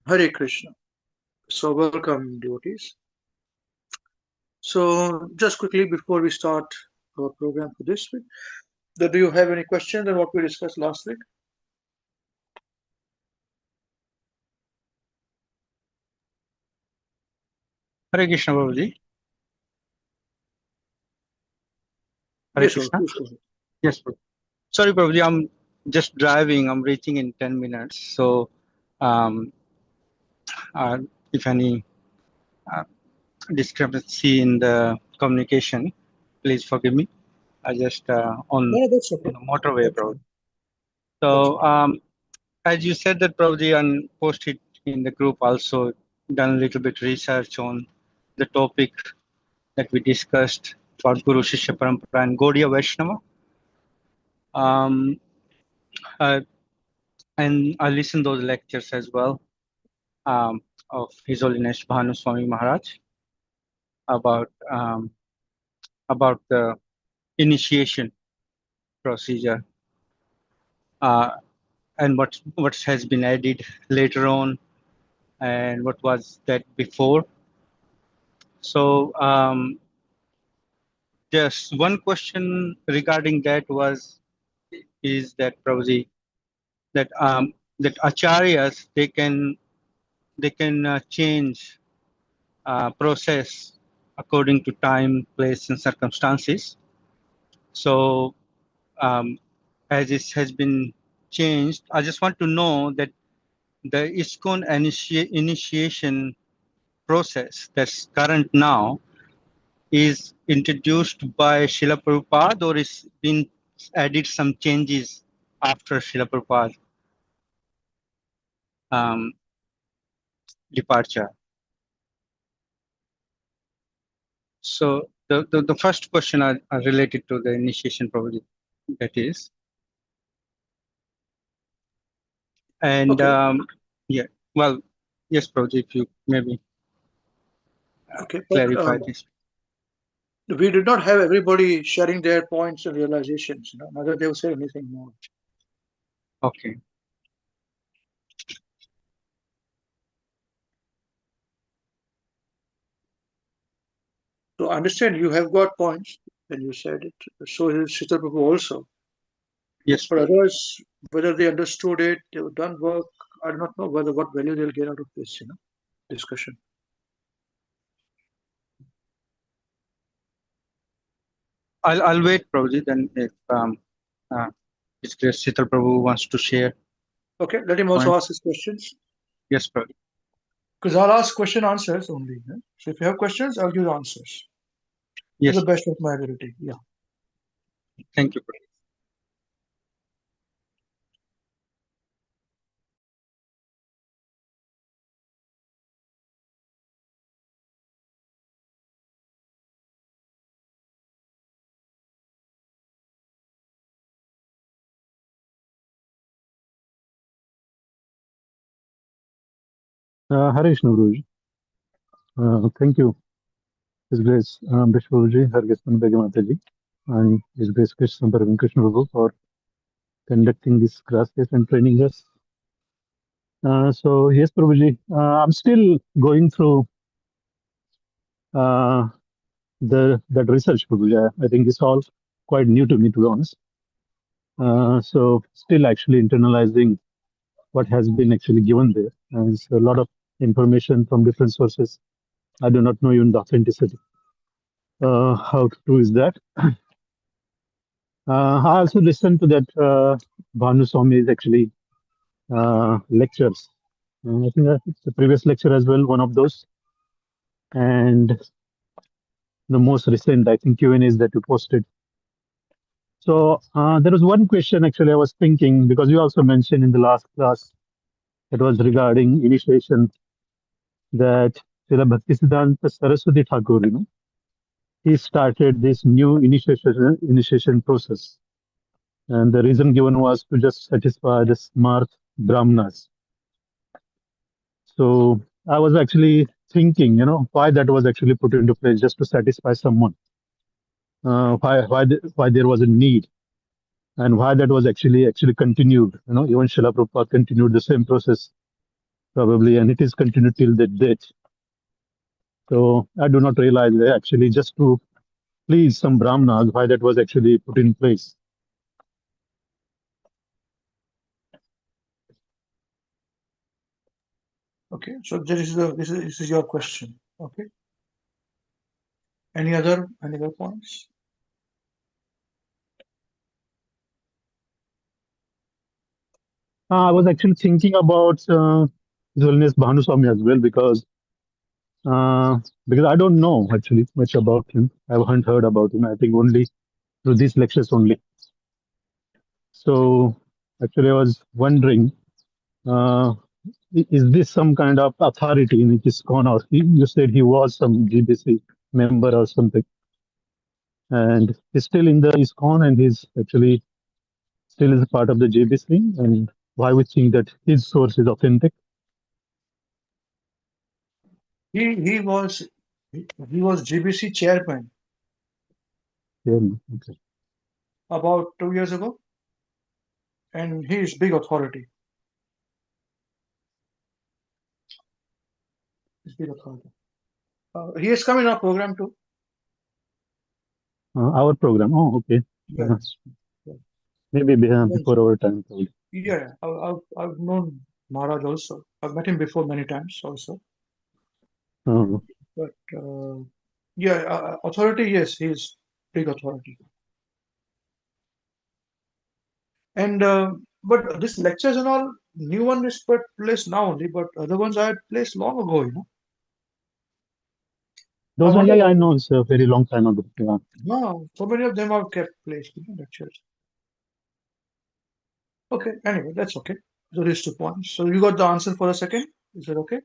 Hare Krishna. So, welcome, devotees. So, just quickly before we start our program for this week, do you have any questions on what we discussed last week? Hare Krishna, Prabhuji. Hare Yes, sir. Krishna. Please go ahead. Yes, Prabhu. Sorry, Prabhuji, I'm just driving. I'm reaching in 10 minutes. So, um, uh, if any uh, discrepancy in the communication, please forgive me. I just No, no, that's on okay. the motorway, That's Prabhuji. fine. That's So, fine. as you said that, Prabhuji, and posted in the group also done a little bit research on the topic that we discussed about Guru Shishya Parampara and Gaudiya Vaishnava. Um, uh, and I listened those lectures as well of His Holiness Bhanu Swami Maharaj about about the initiation procedure uh, and what has been added later on and what was that before. So just one question regarding that is that Prabhuji that acharyas they can change process according to time, place, and circumstances. So, as it has been changed, I just want to know that the ISKCON initiation process that's current now is introduced by Srila Prabhupada or is been added some changes after Srila Prabhupada um, departure. So the first question are related to the initiation probably that is. And Okay. yeah, well, yes, Prabhuji, if you maybe Okay. But clarify this. we did not have everybody sharing their points and realizations. Neither they will say anything more. Okay. So, I understand you have got points, and you said it. So is Sita Prabhu also. Yes, But Prabhuji. otherwise, whether they understood it, they have done work, I do not know whether what value they'll get out of this, discussion. I'll wait, Prabhuji. Then if uh, His Grace Sita Prabhu wants to share Okay, let him also point. ask his questions. Yes, Prabhuji. Because I'll ask question answers only. So if you have questions, I'll give answers to the Yes, best of my ability. Yeah. thank you, Prabhuji. Hare Krishna, Guruji. Thank you, His Grace Vishwaji, Hare Krishna Bhagi Mataji, and His Grace Krishna Bhagavan Krishna Prabhu for conducting this classes and training us. So, yes, Prabhuji, I'm still going through uh, that research, Prabhuji. I think it's all quite new to me, to be honest. So, still actually internalizing what has been actually given there. And it's a lot of information from different sources. I do not know even the authenticity. How true is that? I also listened to that Bhanu Swami's actually lectures. I think it's the previous lecture as well, one of those. And the most recent, I think, Q&As that you posted. So there was one question actually I was thinking, because you also mentioned in the last class, it was regarding initiation, that Srila Bhaktisiddhanta Saraswati Thakur, he started this new initiation process. And the reason given was to just satisfy the smart brahmanas. So I was actually thinking, why that was actually put into place, just to satisfy someone. Why there was a need, and why that was actually continued. Even Srila Prabhupada continued the same process probably, and it is continued till the date. So I do not realize that actually just to please some brahmanas why that was actually put in place. Okay, so this is your question. Okay. Any other points? I was actually thinking about His Holiness Bhanuswami as well because I don't know actually much about him. I haven't heard about him. I think only through these lectures only. So actually, I was wondering, uh, is this some kind of authority in ISKCON, or you said he was some GBC member or something, and he's still in the ISKCON and he's actually still is a part of the GBC, and why we think that his source is authentic? He was GBC chairman Yeah, okay. about 2 years ago, and he is big authority. He's big authority. He has come in our program too. Our program. Oh, okay. Yes. Maybe Yes. before our time, probably. Yeah, I've known Maharaj also. I've met him before many times also. But yeah, authority, yes, he's big authority. And but this lectures and all, new one is but placed now only, but other ones I had placed long ago, you know. I Those ones, wonder yeah, I why. know it's a very long time ago. Yeah. No, so many of them are kept placed, you know, lectures. Okay, anyway, that's okay. So these 2 points. So you got the answer for the second? Is that okay?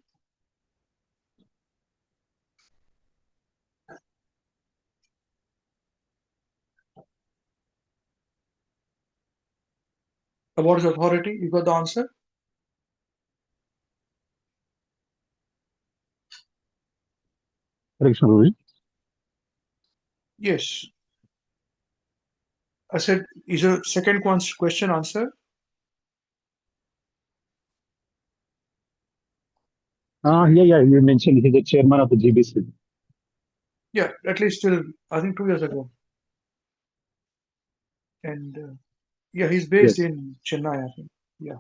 What is authority? You got the answer? Hare Krishna, Prabhuji. Yes. I said, is your second question answer? Yeah, you mentioned he's the chairman of the GBC. Yeah, at least till I think 2 years ago. And yeah, he's based Yes. in Chennai, I think. Yeah.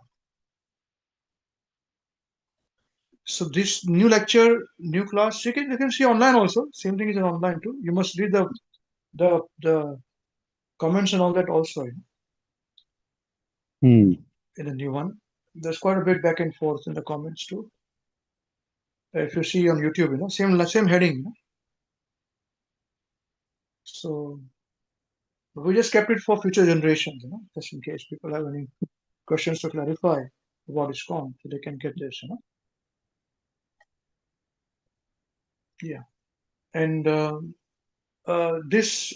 So this new lecture, new class, you can see online also. Same thing is online too. You must read the comments and all that also, you know, Hmm. in the new one. There's quite a bit back and forth in the comments too. If you see on YouTube, you know, same heading, you know. So we just kept it for future generations, you know, just in case people have any questions to clarify about ISKCON, so they can get this, you know. Yeah. And this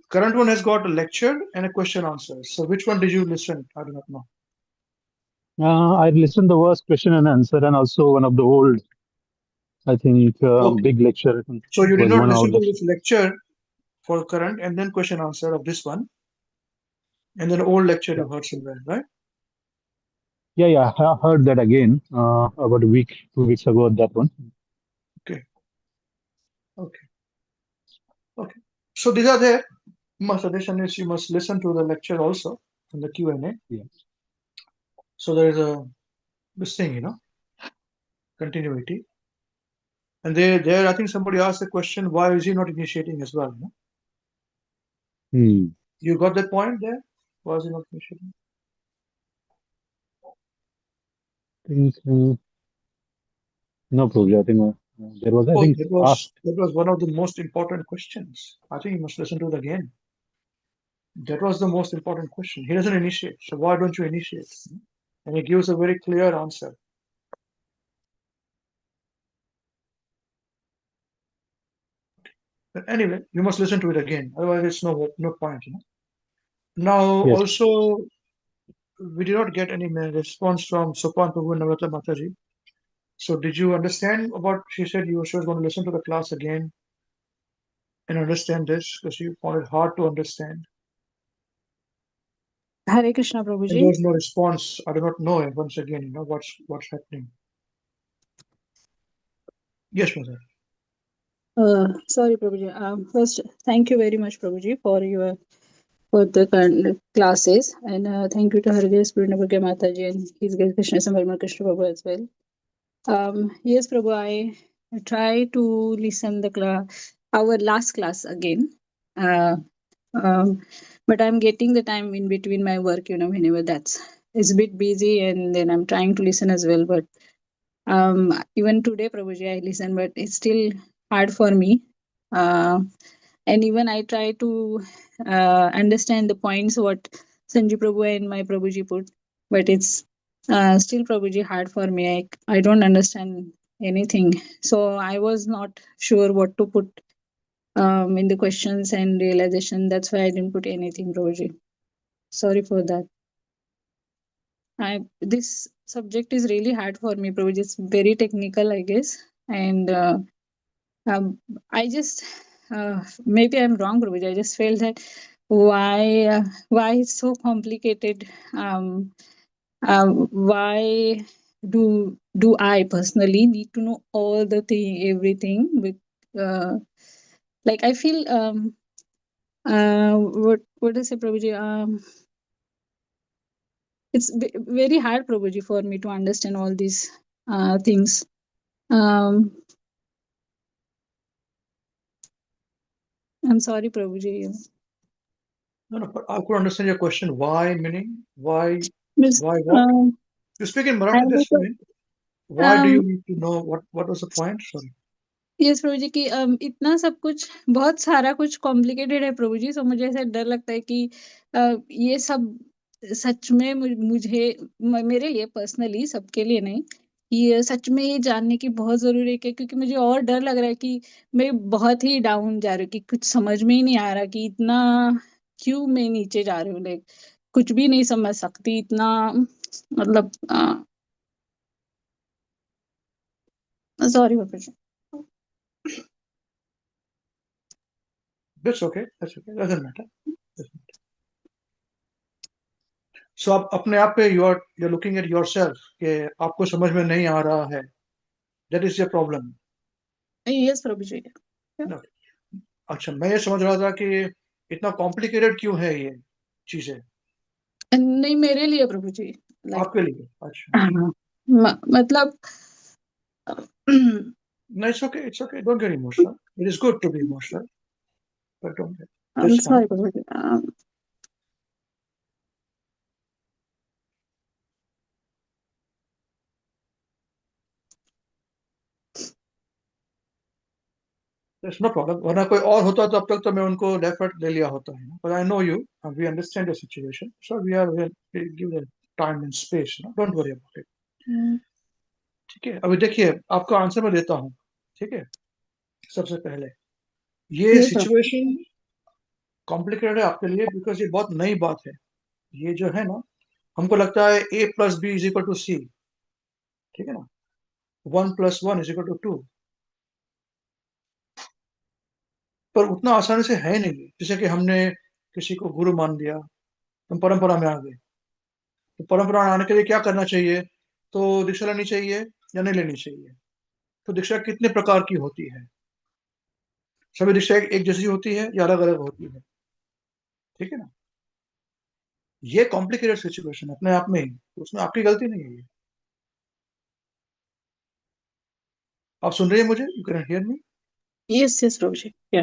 current one has got a lecture and a question answer. So which one did you listen? I do not know. I listened the first question and answer, and also one of the old, I think, Okay. big lecture So you did was not one listen out to of. this lecture for current and then question answer of this one, and then old lecture Yeah, you heard somewhere, right? yeah. I heard that again about a week, 2 weeks ago. That one. Okay. Okay. Okay. So these are there. My suggestion is you must listen to the lecture also in the Q&A. Yeah. So there is a this thing, you know, continuity. And there I think somebody asked the question, why is he not initiating as well? You know? Hmm. You got that point there? Why is he not initiating? Think, no, Prabhuji. I think there was. I Oh, think asked. that was one of the most important questions. I think you must listen to it again. That was the most important question. He doesn't initiate. So why don't you initiate? And he gives a very clear answer. But anyway, you must listen to it again. Otherwise, it's no point. You know. Now, Yes. also, we did not get any response from Sopan Prabhu and Navrata Mataji. So did you understand what she said? She was going to listen to the class again and understand this because you found it hard to understand. Hare Krishna And there Prabhuji. was no response. I do not know. Once again, you know what's happening. Yes, Mother. Sorry, Prabhuji. First, thank you very much, Prabhuji, for the classes, and thank you to Hare Spurnabarga Mataji and His Grace Krishna Samvarma Krishna Prabhu as well. Yes, Prabhu, I try to listen our last class again. Uh, but I'm getting the time in between my work, whenever it's a bit busy, and then I'm trying to listen as well. But even today, Prabhuji, I listen, but it's still hard for me. Uh, and even I try to understand the points what Sanji Prabhu and my Prabhuji put, but it's still Prabhuji hard for me. I don't understand anything, so I was not sure what to put in the questions and realization. That's why I didn't put anything, Prabhuji. Sorry for that. This subject is really hard for me, Prabhuji. It's very technical, I guess, and um, I just maybe I'm wrong, Prabhuji. I just felt that why it's so complicated. Why do I personally need to know all the everything? Like I feel what I say, Prabhuji. It's very hard, Prabhuji, for me to understand all these things. Um, I'm sorry, Prabhuji. No, but I could understand your question. Why, meaning? Why? Miss, Why what? You speak in I Marathi, that's was, fine. Why do you need to know what was the point? Sorry. Yes Prabhu ji कि इतना सब कुछ बहुत सारा कुछ complicated है प्रभु जी, सो मुझे ऐसा डर लगता है कि ये सब सच में मुझे मेरे लिए पर्सनली, सबके लिए नहीं, ये सच में ये जानने की बहुत जरूरी है, क्योंकि मुझे और डर लग रहा है कि मैं बहुत ही डाउन जा रही हूँ, कि कुछ समझ में ही नहीं आ रहा कि इतना क्यों मैं नीचे जा रही हूँ, लाइक कुछ भी नहीं समझ सकती इतना, मतलब sorry Baba ji. That's okay. That's okay. Doesn't matter. So आप अपने आप पे you're looking at yourself कि आपको समझ में नहीं आ रहा है. That is your problem. Yes Prabhu ji. No. अच्छा, मैं ये समझ रहा था कि इतना कॉम्प्लिकेटेड क्यों है ये चीजें नहीं, मेरे लिए प्रभु जी, लाइक आपके लिए. अच्छा. मतलब No, it's okay. Don't get emotional. It is good to be emotional, but don't get. That's fine. Sorry Prabhu ji. That's no problem. वरना कोई और होता तो अब तक तो मैं उनको डेफर्ट ले लिया होता है. But I know you and we understand your situation, so we give the time and space. Don't worry about it. ठीक है. अभी देखिए, आपका आंसर मैं देता हूँ. ठीक है. सबसे पहले ये ये सब सिचुएशन कॉम्प्लिकेटेड है आपके लिए बिकॉज ये बहुत नई बात है. ये जो है ना, हमको लगता है a plus B is equal to C. ठीक है ना. 1 + 1 इज इक्वल टू 2. पर उतना आसानी से है नहीं. जैसे कि हमने किसी को गुरु मान लिया, हम परंपरा में आ गए. तो परंपरा में आने के लिए क्या करना चाहिए? तो दीक्षा लेनी चाहिए या नहीं लेनी चाहिए? तो दीक्षा कितने प्रकार की होती है? सभी दीक्षा एक जैसी होती है या अलग अलग होती है? ठीक है ना. ये कॉम्प्लिकेटेड सिचुएशन अपने आप में ही, उसमें आपकी गलती नहीं है. ये आप सुन रहे हैं मुझे? You can hear me. Yes yes Prabhu ji. या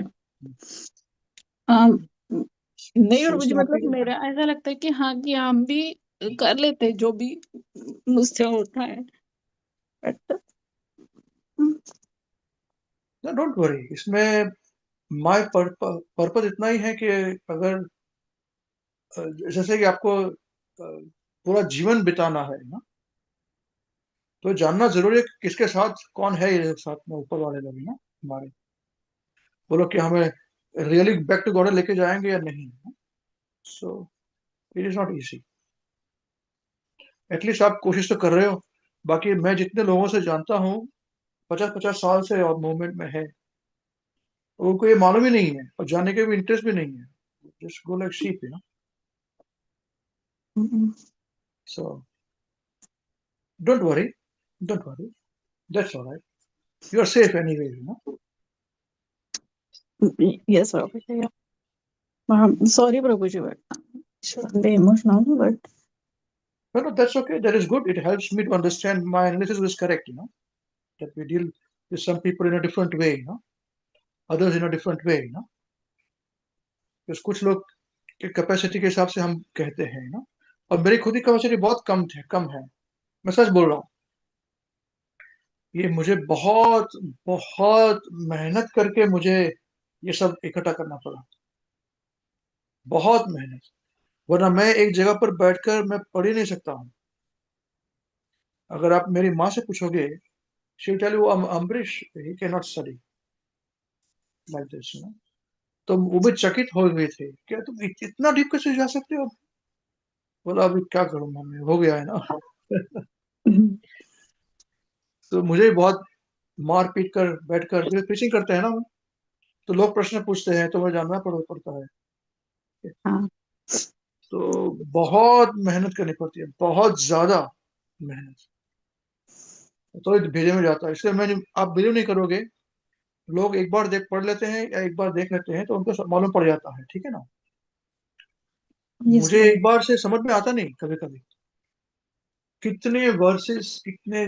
नहीं सो प्रभु जी, इसमें आपकी मतलब मेरा ऐसा लगता है कि हाँ, कि हम भी कर लेते हैं जो भी मुझसे होता है, बट डोंट वरी. इसमें माय पर्पस इतना ही है कि अगर जैसे कि आपको पूरा जीवन बिताना है ना, तो जानना जरूरी है कि किसके साथ कौन है. ये साथ में ऊपर वाले लोग ना हमारे, वो लोग कि हमें रियली बैक टू गॉड लेके जाएंगे या नहीं. So it is not easy. At least आप कोशिश तो कर रहे हो. बाकी मैं जितने लोगों से जानता हूँ 50-50 साल से और मूवमेंट में है, उनको ये मालूम ही नहीं है और जानने के भी इंटरेस्ट भी नहीं है. Just go like sheep so don't worry. That's alright. You are safe anyway, you know. Yes, Prabhuji. Yeah. Sorry, Prabhuji, but shouldn't be emotional, but No, that's okay. That is good. It helps me to understand my analysis was correct, you know, that we deal with some people in a different way, you know, others in a different way, you know. because कुछ लोग के capacity के हिसाब से हम कहते हैं, you know. और मेरी खुद की कैपेसिटी बहुत कम है. मैं सच बोल रहा हूँ. ये मुझे बहुत बहुत मेहनत करके मुझे ये सब इकट्ठा करना पड़ा. बहुत मेहनत. वरना मैं एक जगह पर बैठकर मैं पढ़ ही नहीं सकता हूँ. अगर आप मेरी माँ से पूछोगे, she will tell you, Ambrish, he cannot study like this, you know. तो वो भी चकित हो गए थे, क्या तुम इतना डीप कैसे जा सकते हो? बोला अभी क्या करूँ मम्मी, हो गया है ना. तो मुझे भी बहुत मार पीट कर बैठकर फिर प्रीचिंग करते हैं ना, तो लोग प्रश्न पूछते हैं तो मुझे जानना पड़ता है. हाँ. तो बहुत मेहनत करनी पड़ती है, बहुत ज्यादा मेहनत. तो भेजे में जाता है. इसलिए मैं आप बिलीव नहीं करोगे, लोग एक बार देख पढ़ लेते हैं या एक बार देख लेते हैं तो उनको मालूम पड़ जाता है. ठीक है ना. Yes, मुझे Prabhuji. एक बार से समझ में आता नहीं कभी कभी. कितने वर्सेस, कितने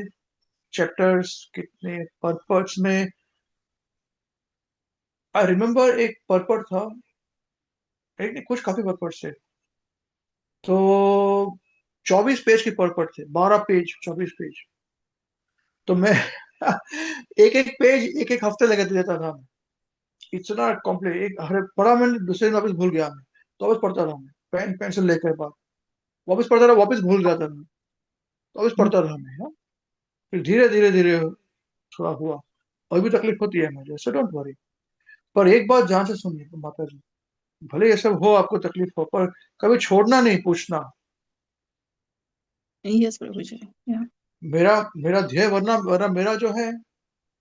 चैप्टर्स, कितने पर्पट्स में. आई रिमेम्बर एक पर्पट था, एक नहीं कुछ काफी पर्पट्स थे. तो 24 पेज की पर्पट थे, 12 पेज, 24 पेज. तो मैं एक एक पेज एक एक हफ्ते लगा देता था. इतना कॉम्प्लेक्स. एक हर पढ़ा मैंने, दूसरे दिन वापस भूल गया मैं. तो वापस पढ़ता रहा मैं, पेन पेंसिल लेकर बाद वापस पढ़ता रहा, वापस भूल जाता मैं, वापस पढ़ता रहा मैं, हाँ? फिर धीरे धीरे धीरे थोड़ा हुआ. और भी तकलीफ होती है मुझे, सो डोंट वरी. पर एक बात ध्यान से सुनिए माता जी, भले ये सब हो, आपको तकलीफ हो, पर कभी छोड़ना नहीं पूछना. Yes, Prabhuji. Yeah. मेरा मेरा ध्येय, वरना वरना मेरा जो है,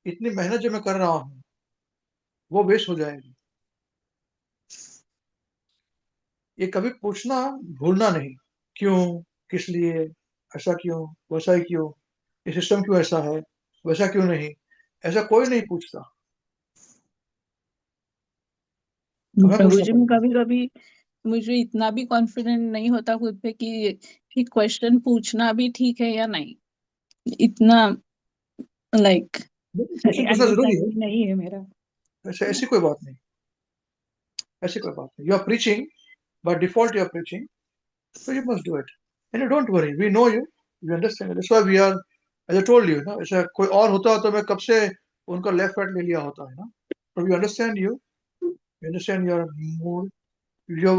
इतनी मेहनत जो मैं कर रहा हूँ वो वेस्ट हो जाएगी. ये कभी पूछना भूलना नहीं. क्यों, किस लिए, ऐसा क्यों, वैसा ही क्यों, ये सिस्टम क्यों ऐसा है, वैसा क्यों नहीं, ऐसा कोई नहीं पूछता. हमें पूछना प्रभुजी, में पड़ेगा. कभी कभी मुझे इतना भी कॉन्फिडेंट नहीं होता खुद पे कि क्वेश्चन पूछना भी ठीक है या नहीं. इतना लाइक क्वेश्चन पूछना जरूरी है. अंडरस्टैंडिंग नहीं है मेरा. ऐसे ऐसी कोई बात नहीं. ऐसी कोई बात नहीं. You are preaching, by default you are preaching, so you must do it. And you don't worry, we know you, we understand it. That's why we are, as I told you, ना, ऐसा कोई और होता तो मैं कब से उनका लेफ्ट राइट ले लिया होता है ना. But we understand you, we understand your mood, your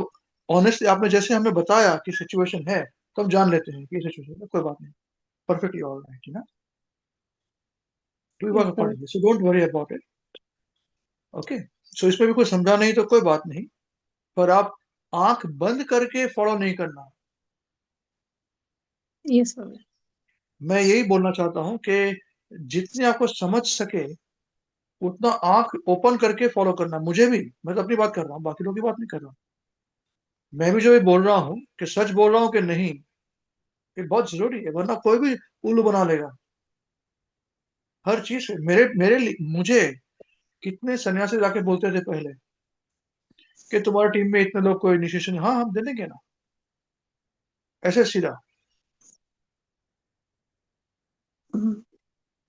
honestly. आपने जैसे हमें बताया कि सिचुएशन है, तो हम जान लेते हैं कि सिचुएशन है, कोई बात नहीं, perfectly all right, you know. Do Yes, work sir. accordingly, so don't worry about it. Okay. So इसमें भी कोई समझा नहीं तो कोई बात नहीं, पर आप आंख बंद करके फॉलो नहीं करना. Yes, sir. मैं यही बोलना चाहता हूँ कि जितने आपको समझ सके उतना आंख ओपन करके फॉलो करना. मुझे भी, मैं तो अपनी बात कर रहा हूँ, बाकी लोगों की बात नहीं कर रहा हूँ. मैं भी जो ये बोल रहा हूँ कि सच बोल रहा हूँ कि नहीं, ये बहुत जरूरी है, वरना कोई भी उल्लू बना लेगा हर चीज से. मुझे कितने सन्यासी जाके बोलते थे पहले कि तुम्हारी टीम में इतने लोग को इनिशिएशन, हाँ हम दे देंगे ना, ऐसे सीधा. Mhm.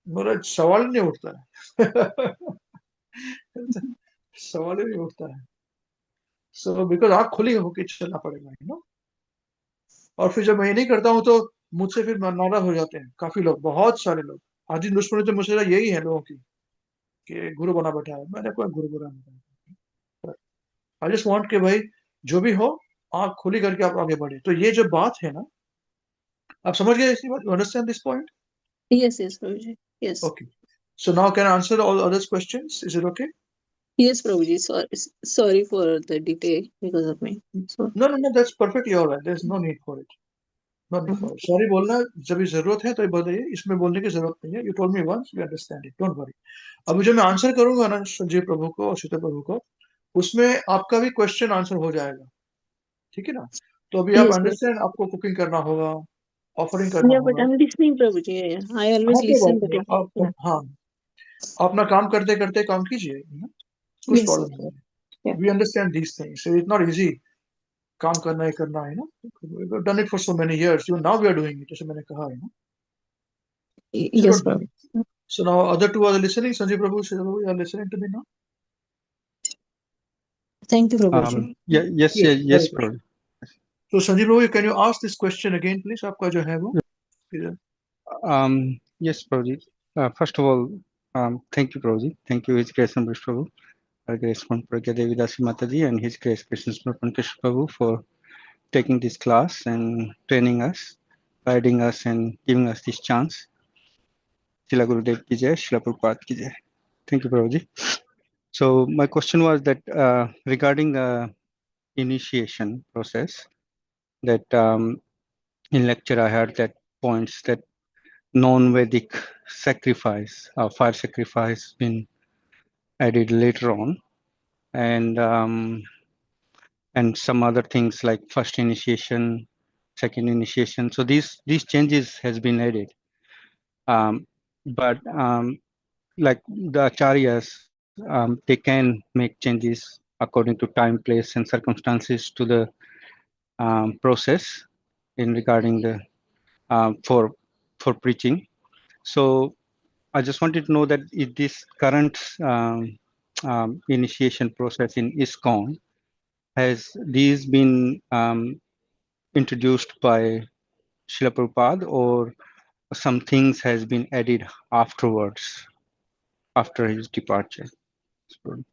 मेरा सवाल ही नहीं उठता है. सवाल ही नहीं उठता है. सो बिकॉज आंख खुली होके चलना पड़ेगा, यू नो. और फिर जब मैं ये नहीं करता हूँ तो मुझसे फिर नाराज हो जाते हैं काफी लोग, बहुत सारे लोग. आज दुश्मनी तो मुझसे यही है लोगों की, कि गुरु बना बैठा है. मैंने कोई गुरु बना बैठा है. आई जस्ट वांट कि भाई जो भी हो, आंख खुली करके आप आगे बढ़े. तो ये जो बात है ना, आप समझ गए इसी बात, you understand this point. Yes, yes, Prabhuji. Yes. Okay. So now can answer all others questions, is it okay? Yes, Prabhuji. Sorry for the detail because of me. So, no no no, that's perfectly alright, there is no need for it. No need mhm. For it. Sorry बोलना जब भी जरूरत है तो ये बताइए, इसमें बोलने की जरूरत नहीं है. You told me once, we understand it, don't worry. अभी जो मैं आंसर करूंगा ना संजीव प्रभु को और शीतल प्रभु को, उसमें आपका भी क्वेश्चन आंसर हो जाएगा. ठीक है ना. तो अभी आप Yes, sir. अंडरस्टैंड, आपको कुकिंग करना होगा, ऑफरिंग करना Yeah, but होगा. I'm listening, Prabhuji. Yeah, I हाँ always कोई बात listen, but नहीं, आप yeah. हाँ. अपना काम करते करते काम कीजिए, कुछ Yes, प्रॉब्लम sir. नहीं है. Yeah. We understand these things. So it's not easy. काम करना ही करना है, We've done it for so many years. Even now we are doing it. जैसे मैंने कहा है, So Yes, don't Prabhu. worry. So now other two are listening. Sanjay Prabhu, Sridhar Prabhu, you are listening to me now? Thank you, Prabhuji. Yes, Yes, yes, very good. Prabhuji. So Sanjay Prabhu, can you ask this question again, please? आपका जो है वो. Yes, Prabhuji. First of all, thank you, Prabhuji. Thank you, His Grace Ambrish Prabhu, Her Grace Pragya Devi Dasi Mataji, and His Grace Krishna Krishna Prabhu for taking this class and training us, guiding us, and giving us this chance. Shila Gurudev ki jai, Shila Prabhupada ki jai. Thank you, Prabhuji. So my question was that regarding the initiation process, that in lecture I heard that points that non-Vedic sacrifice, fire sacrifice, been added later on, and some other things like first initiation, second initiation. So these changes has been added, but like the acharyas, they can make changes according to time, place, and circumstances to the process in regarding the for preaching. So I just wanted to know that if this current initiation process in ISKCON, has these been introduced by Srila Prabhupada, or some things has been added afterwards, after his departure? So,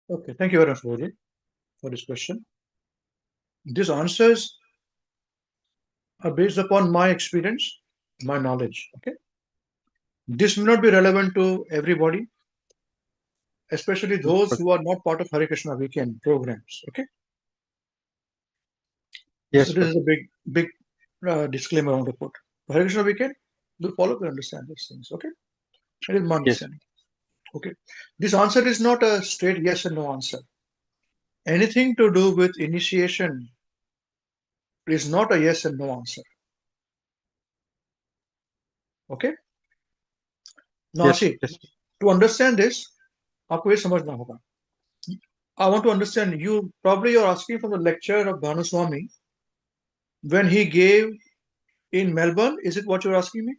Okay, thank you very much, Prabhuji, for this question. These answers are based upon my experience, my knowledge. Okay, this may not be relevant to everybody, especially those who are not part of Hare Krishna weekend programs. Okay, so yes, this is a big disclaimer I want to put. Hare Krishna weekend, we follow, we understand these things. Okay, it is my yes, understanding. Okay, this answer is not a straight yes and no answer. Anything to do with initiation is not a yes and no answer. Okay, now yes, see, yes. to understand this, आपको ये समझना होगा. I want to understand you. Probably you're asking from the lecture of Bhanuswami when he gave in Melbourne. Is it what you're asking me?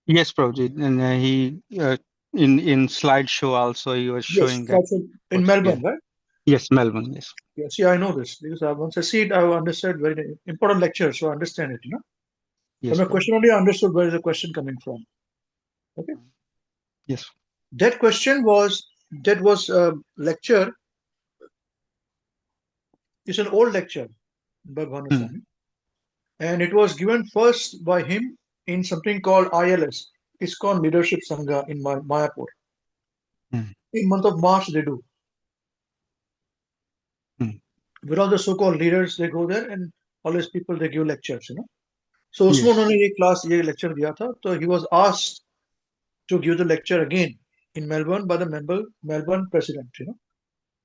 Yes, Prabhuji. And he in slideshow also he was Yes, showing that. that's in Was, yeah. Melbourne, right? Yes, Melbourne. Yes. Yes, yeah, I know this because once I see it, I understood very important lecture, so I understand it. From Yes, the Prabhuji. question only, I understood where is the question coming from. Okay, Yes. that question was a lecture. It's an old lecture by Hmm. Bhanuswami, and it was given first by him in something called ILS, ISKCON Leadership Sangha in Mayapur. Hmm. In month of March, they do. Hmm. With all the so-called leaders, they go there, and all these people they give lectures. So उसमें Yes. उन्होंने ये lecture दिया था. So he was asked to give the lecture again in Melbourne by the Melbourne president,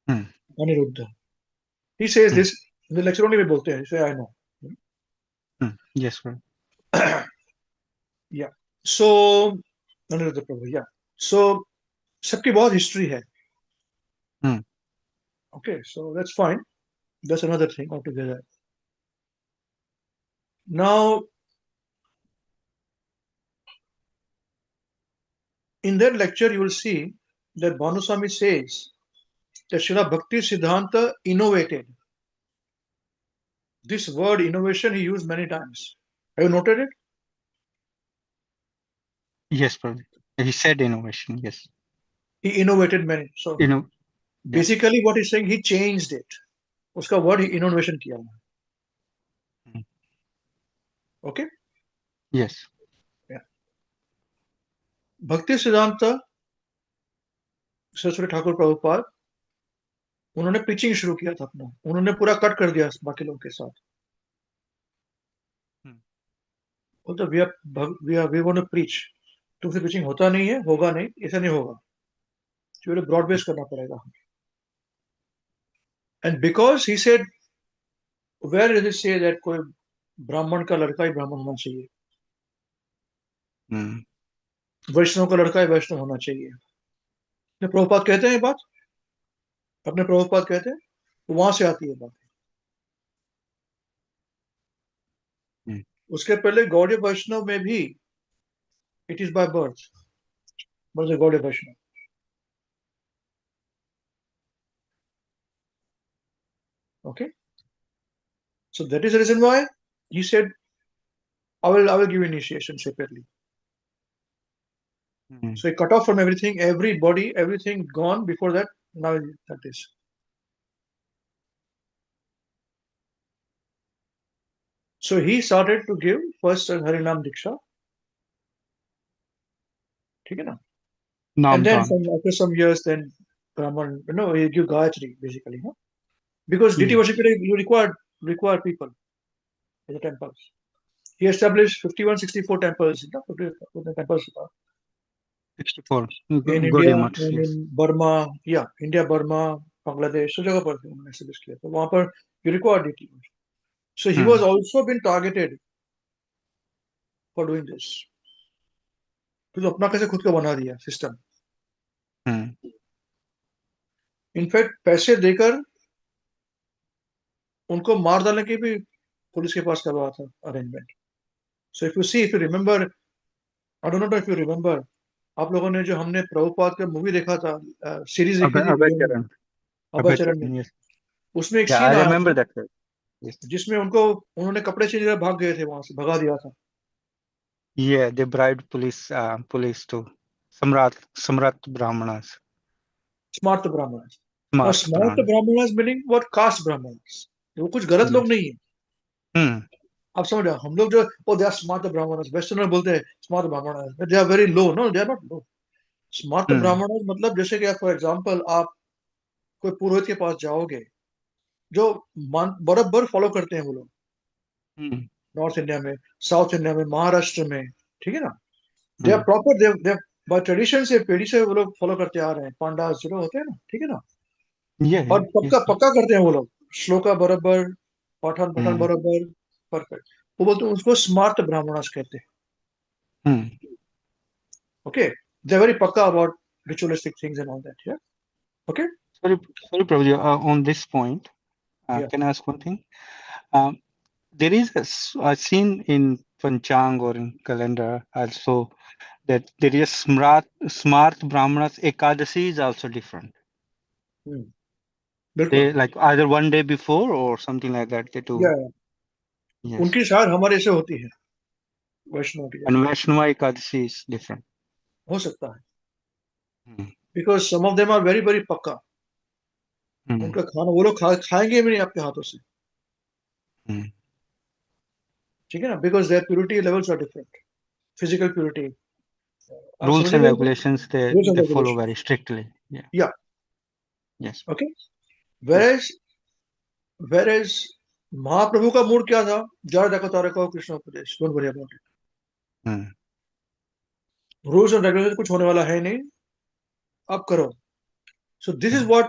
Hmm. Aniruddha. He says Hmm. this in the lecture only we बोलते हैं. He say I know. Hmm. Yes, Prabhuji. Yeah. So Aniruddha Prabhu. Yeah. So सबकी बहुत history है. Hmm. Okay. So that's fine. That's another thing altogether. Now in that lecture you will see that Bhanuswami says that Srila Bhakti Siddhanta innovated. This word innovation he used many times. Have you noted it? Yes, Prabhuji. He said innovation. Yes. He innovated many. So You know. Yeah. basically what he's saying, he changed it. उसका word ही innovation किया. Hmm. Okay? Yes. Yeah. भक्ति सिद्धांत सरस्वती ठाकुर प्रभुपाद, उन्होंने pitching शुरू किया था अपना, उन्होंने पूरा कट कर दिया बाकी लोगों के साथ। तो वी वांट टू प्रीच, तुमसे पिचिंग होता नहीं है, होगा नहीं, ऐसा नहीं होगा, तो ब्रॉड बेस करना पड़ेगा। And because he said, where does it say that कोई ब्राह्मण का लड़का ही ब्राह्मण होना चाहिए, वैष्णव का लड़का ही वैष्णव होना चाहिए? अपने प्रभुपाद कहते हैं ये बात, अपने प्रभुपाद कहते हैं, तो वहां से आती है बात। उसके पहले गौड़ीय वैष्णव में भी it is by birth, but Gaudiya Vaishnava. Okay, so that is the reason why he said, I will give initiation separately. So he cut off from everything, everybody, everything gone before that. Now that is. So he started to give first Harinam Diksha. ठीक है ना? And then after some years, then Brahman, he give Gayatri basically, huh? Because deity worship you require people in the temples. He established 51-64 temples, 50 temples 64 in India Gaudiya Mutt, and yes. in Burma, India, Burma, Bangladesh, सब जगह पर उन्होंने establish किया था, वहाँ पर you require deity. So he was also been targeted for doing this. तो अपना कैसे खुद को बना दिया सिस्टम। इनफैक्ट पैसे देकर उनको मार डालने की भी पुलिस के पास करवा था arrangement. So if you remember, I don't know if you remember, आप लोगों ने जो हमने प्रभुपाद का मूवी देखा था, सीरीज देखी थी अभय चरण में, उसमें एक सीन आया था जिसमें उन्होंने कपड़े चेंज कर भाग गए थे, वहां से भगा दिया था। Yeah, they bribed police to Samrat Brahmanas. Smart Brahmanas. और smart Brahmanas meaning what? Caste Brahmanas. वो कुछ गलत लोग नहीं है। आप समझ रहे हो? हम लोग जो they are smart Brahmans, westerner बोलते हैं smart Brahmans, they are very low. No, they are not low. Smart Brahmans मतलब जैसे कि फॉर एग्जांपल आप कोई पुरोहित के पास जाओगे, जो बराबर फॉलो करते हैं वो लोग, नॉर्थ इंडिया में, साउथ इंडिया में, महाराष्ट्र में, ठीक है ना? They are proper, they by tradition से पीढ़ी से वो लोग फॉलो करते आ रहे हैं, पांडास जो होते हैं ना, ठीक है ना? और पक्का करते हैं वो लोग, श्लोका बराबर, पठन बराबर, परफेक्ट। वो बोलते हैं, उसको स्मार्ट ब्राह्मणस कहते हैं। ओके, दे वेरी पक्का about ritualistic things and all that. Yeah. Okay. Sorry, Prabhuji, on this point, can I ask one thing? There is a scene in Panchang or in calendar also that there is smart Brahmanas Ekadasi is also different. They like either one day before or something like that. They do. Yeah. Yes. उनकी शायद हमारे से होती है, वैष्णव की। And Vaishnava Ekadasi is different. हो सकता है। Because some of them are very very पक्का। उनका खाना वो लोग खाएंगे भी नहीं आपके हाथों से। ठीक है ना? Because their purity levels are different. Physical purity. Rules and regulations they follow very strictly. Yeah. Yeah. Yes. Okay. Whereas महाप्रभु का मूड क्या था? जड़ देखो तारे को कृष्ण उपदेश, don't worry about it. Rules and regulation कुछ होने वाला है नहीं, आप करो। सो दिस इज व्हाट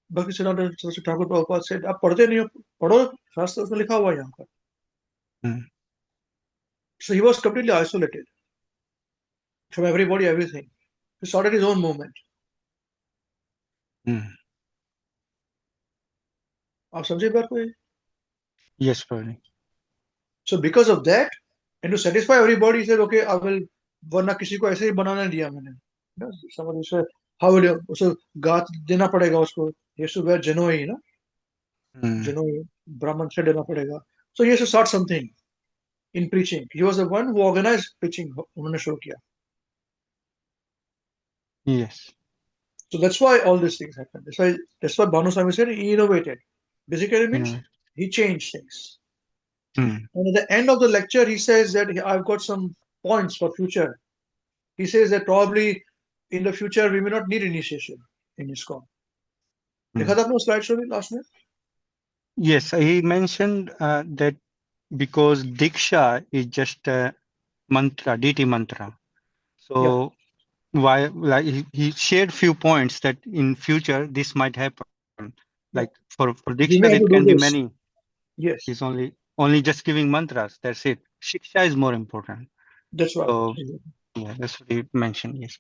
भक्ति सिद्धांत सरस्वती ठाकुर प्रभुपाद सेड। आप पढ़ते नहीं हो, पढ़ो, शास्त्र उसमें लिखा हुआ है यहाँ पर। So he was completely isolated from everybody, everything. He started his own movement. आप समझे बात को? Yes, Prabhuji. So because of that, and to satisfy everybody, he said, okay, I will, वरना किसी को ऐसे ही बनाना दिया मैंने। Somebody said, how will you? उसे गात देना पड़ेगा उसको। He has to wear जनोई, ना? जनोई ब्राह्मण से देना पड़ेगा। So he has to start something in preaching. He was the one who organized preaching. उन्होंने शुरू किया। Yes. So that's why all these things happened. That's why Bhanu Swami said he innovated. Basically means he changed things. And at the end of the lecture, he says that I've got some points for future. He says that probably in the future we may not need initiation in ISKCON. देखा था आपने slide show में last में? Yes, he mentioned that because Diksha is just a mantra, deity mantra. So why, like he shared few points that in future this might happen. Like for We Diksha, may have it to do can be this. many. Yes, He's only just giving mantras. That's it. Shiksha is more important. that's right. So yeah, that's what he mentioned. Yes.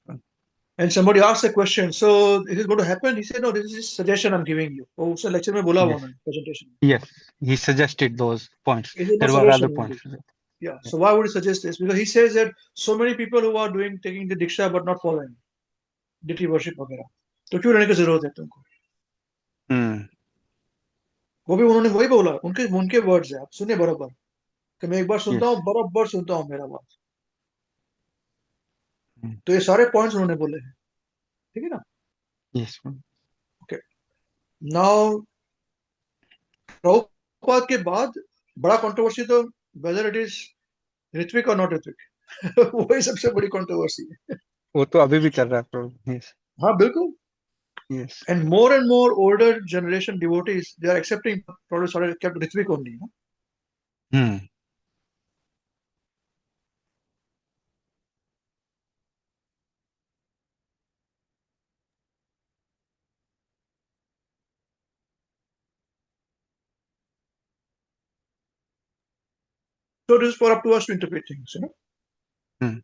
And somebody asked a question. So is it going to happen? He said, no, this is just suggestion I'm giving you. Oh, उसने lecture में बोला हुआ Yes. उन्होंने presentation. Yes, he suggested those points. It is There not were other suggestion only. points. Yeah. So why would he suggest this? Because he says that so many people who are taking the diksha but not following deity worship वगैरह. तो क्यों रहने की जरूरत है तुमको? Hmm. वो भी उन्होंने वही बोला. उनके words है. आप सुनिए बराबर. कि मैं एक बार सुनता Yes. हूँ बराबर सुनता हूँ मेरा बात. Hmm. तो ये सारे points उन्होंने बोले हैं. ठीक है ना? Yes. Okay. Now प्रभुपाद के बाद बड़ा कंट्रोवर्सी तो whether it is Ritwik or not Ritwik वही सबसे बड़ी कंट्रोवर्सी है. वो तो अभी भी चल रहा है प्रभु. Yes. हाँ बिल्कुल. Yes. And more older generation devotees they are accepting probably started kept Ritwik only. No? Hmm. So this is for up to us to interpret things. You know? Hmm.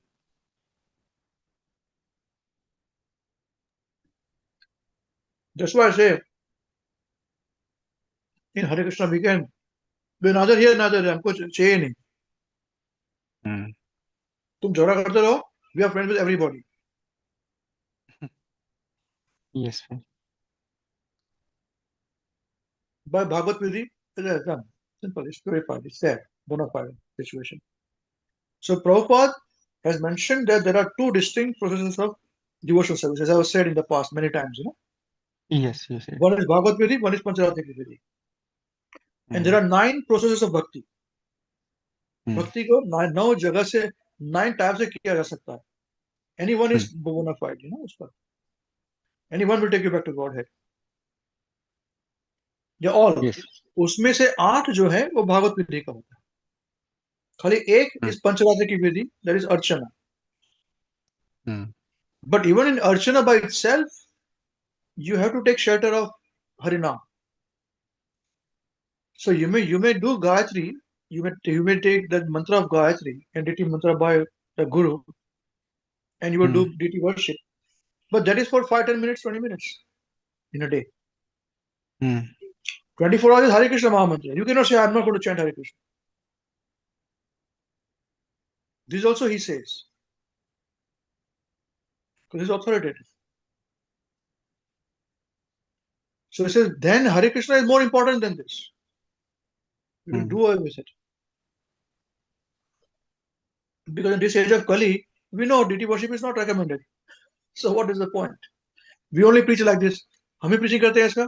That's why I say in Hare Krishna we can be neither here neither there. हमको चाहिए नहीं. Hmm. तुम झगड़ा करते रहो. We are friends with everybody. Yes. By Bhagavad Gita, it is done. Simple. It's purified. It's there. Bona fide situation. So Prabhupada has mentioned that there are two distinct processes of devotional service, as I was said in the past many times. You know, Yes. Yes. one is Bhagavad Gita, one is Pancharatrik Vidhi. And there are 9 processes of bhakti. Hmm. भक्ति को 9 जगह से 9 type से किया जा सकता है. Any one is bona fide, you know, उस पर. Any one will take you back to Godhead. या all. Yes. उसमें से 8 जो है वो भागवत विधि का होता है. खाली एक इस पंचरात्र की विधि, that is Archana. But even in archana by itself, you have to take shelter of Harinam. So you may do Gayatri, you may take the mantra of Gayatri and deity mantra by the Guru, and you will do deity worship. But that is for 5-10 minutes, 20 minutes in a day. 24 hours is Hare Krishna Mahamantra. You cannot say, I'm not going to chant Hare Krishna. This also he says. Because it's authoritative. So he says, then Hare Krishna is more important than this. You will do away with it. Because in this age of Kali, we know deity worship is not recommended. So what is the point? We only preach like this. हम ही preaching करते हैं इसका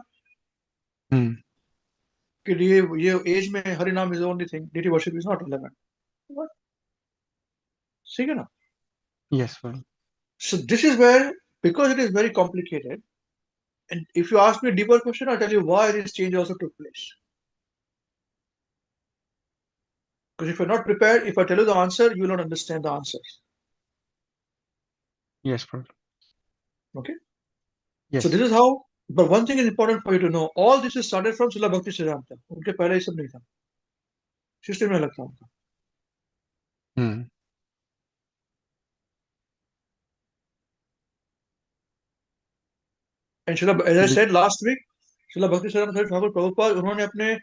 कि ये as में हरि नाम is the only thing. Deity worship is not relevant. What? ठीक है ना? Yes. So this is where, because it is very complicated, and if you ask me a deeper question, I'll tell you why this change also took place. Because if you're not prepared, if I tell you the answer, you will not understand the answers. Yes, bro. Okay? Yes. So this is how, but one thing is important for you to know. All this is started from Srila Bhakti Siddhanta. उनके पहले ये सब नहीं था. System में अलग था उनका. And Srila, as I said last week, Srila Bhakti Siddhanta Thakur Prabhupada, उन्होंने अपने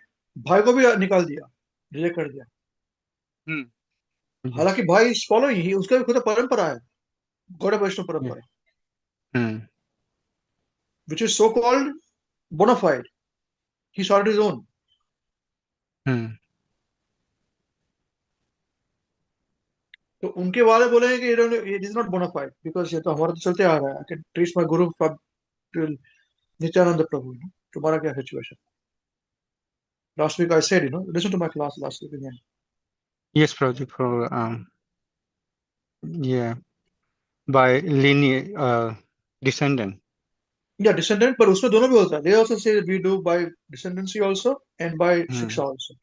भाई को भी निकाल दिया, रिजेक्ट कर दिया. हालांकि भाई इज फॉलोइंग, ही उसका भी खुद परंपरा है, गौड़ वैष्णव परंपरा, which is so called bona fide. He started his own. तो उनके वाले बोले कि it is not bona fide because ये तो हमारा तो चलते आ रहा है. I can trace my guru till Nityananda Prabhu. तुम्हारा क्या situation? Last week I said, listen to my class last week again. Yes, Prabhuji. Yeah. by linear descendant. या डिसेंडेंट, पर उसमें दोनों भी होता है. They also say we do by descendancy also and by shiksha also.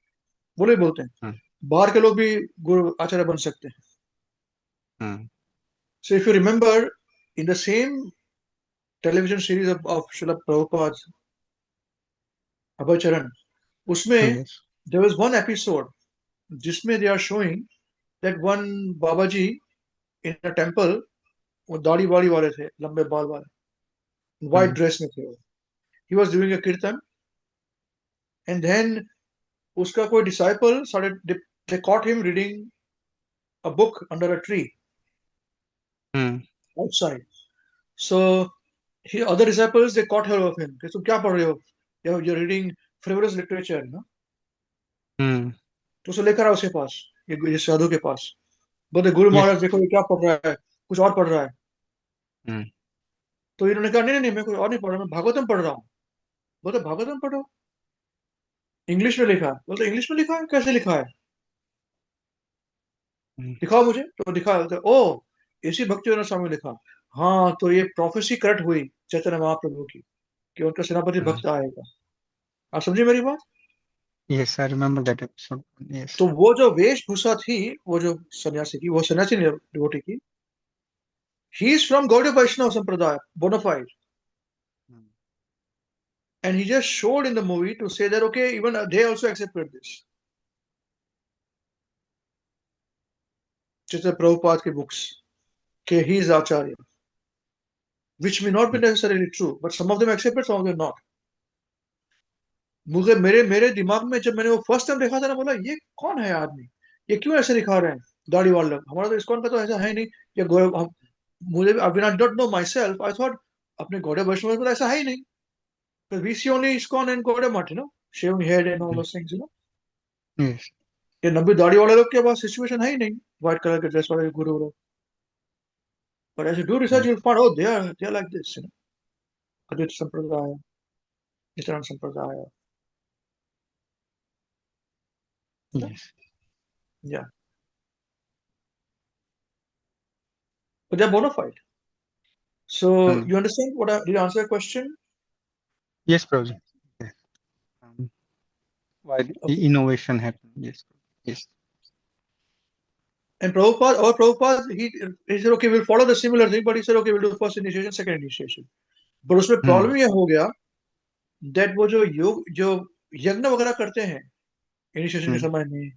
बोले बोलते हैं बाहर के लोग भी गुरु आचार्य बन सकते हैं. So if you remember in the same television series of Srila Prabhupada's Abhay Charan, उसमें Yes. there was one episode जिसमें they are showing that one Babaji in a temple, वो दाढ़ी वाड़ी वाले थे, लंबे बाल वाले, white dress में थे वो. He was doing a kirtan and then उसका कोई disciple started, they caught him reading a book under a tree outside. So other disciples they caught her of him. कि तुम क्या पढ़ रहे हो? You're reading frivolous literature, ना? तो उसे लेकर आओ उसके पास, ये साधु के पास. बोले गुरु Yes. महाराज देखो ये क्या पढ़ रहा है, कुछ और पढ़ रहा है. तो इन्होंने कहा नहीं नहीं नहीं, मैं कुछ और नहीं पढ़ रहा, मैं भागवतम पढ़ रहा हूँ. बोले भागवतम पढ़ो, इंग्लिश में लिखा है. बोलते इंग्लिश में लिखा है, कैसे लिखा है, दिखाओ मुझे. तो दिखा. ओ इसी भक्ति स्वामी लिखा. हाँ तो ये प्रोफेसी करेक्ट हुई चैतन्य महाप्रभु की कि उनका सेनापति भक्त आएगा. आप समझे मेरी बात? Yes, I remember that episode. Yes. तो वो जो वेशभूषा थी, वो जो सन्यासी की, वो सन्यासी डिवोटी की, he is from Gaudiya Vaishnava Sampradaya, bona fide. And he just showed in the movie to say that, okay, even they also accepted this. Chaitanya Prabhupada ki books, okay, he is Acharya, which may not be necessarily true, but some of them accepted, some of them not. मुझे मेरे दिमाग में जब मैंने वो first time देखा था ना, बोला ये कौन है आदमी, ये क्यों ऐसे दिखा रहे हैं दाढ़ी वाले लोग. हमारा तो इस्कॉन का तो ऐसा है नहीं. ये मुझे I don't know my self, I thought अपने गौड़े वैष्णव में ऐसा है ही नहीं. Because we see only ISKCON and Gaudiya, shaving head and all those things. Yes. ये नब्बे दाढ़ी वाले लोग के पास सिचुएशन है ही नहीं, व्हाइट कलर के ड्रेस वाले गुरु लोग. But as you do research, you'll find, oh, they are like this. Advaita Sampradaya, Nityananda Sampradaya. Yes. Yeah. But they're bona fide. So you understand did I answer your question? Yes, Prabhuji. Yes. Why the innovation happened? Yes. Yes. And Prabhupada, he said, okay, we'll follow the similar thing, but he said, okay, we'll do first initiation, second initiation. But उसमें problem ये हो गया that वो जो यज्ञ वगैरह करते हैं इनिशिएशन के समय में,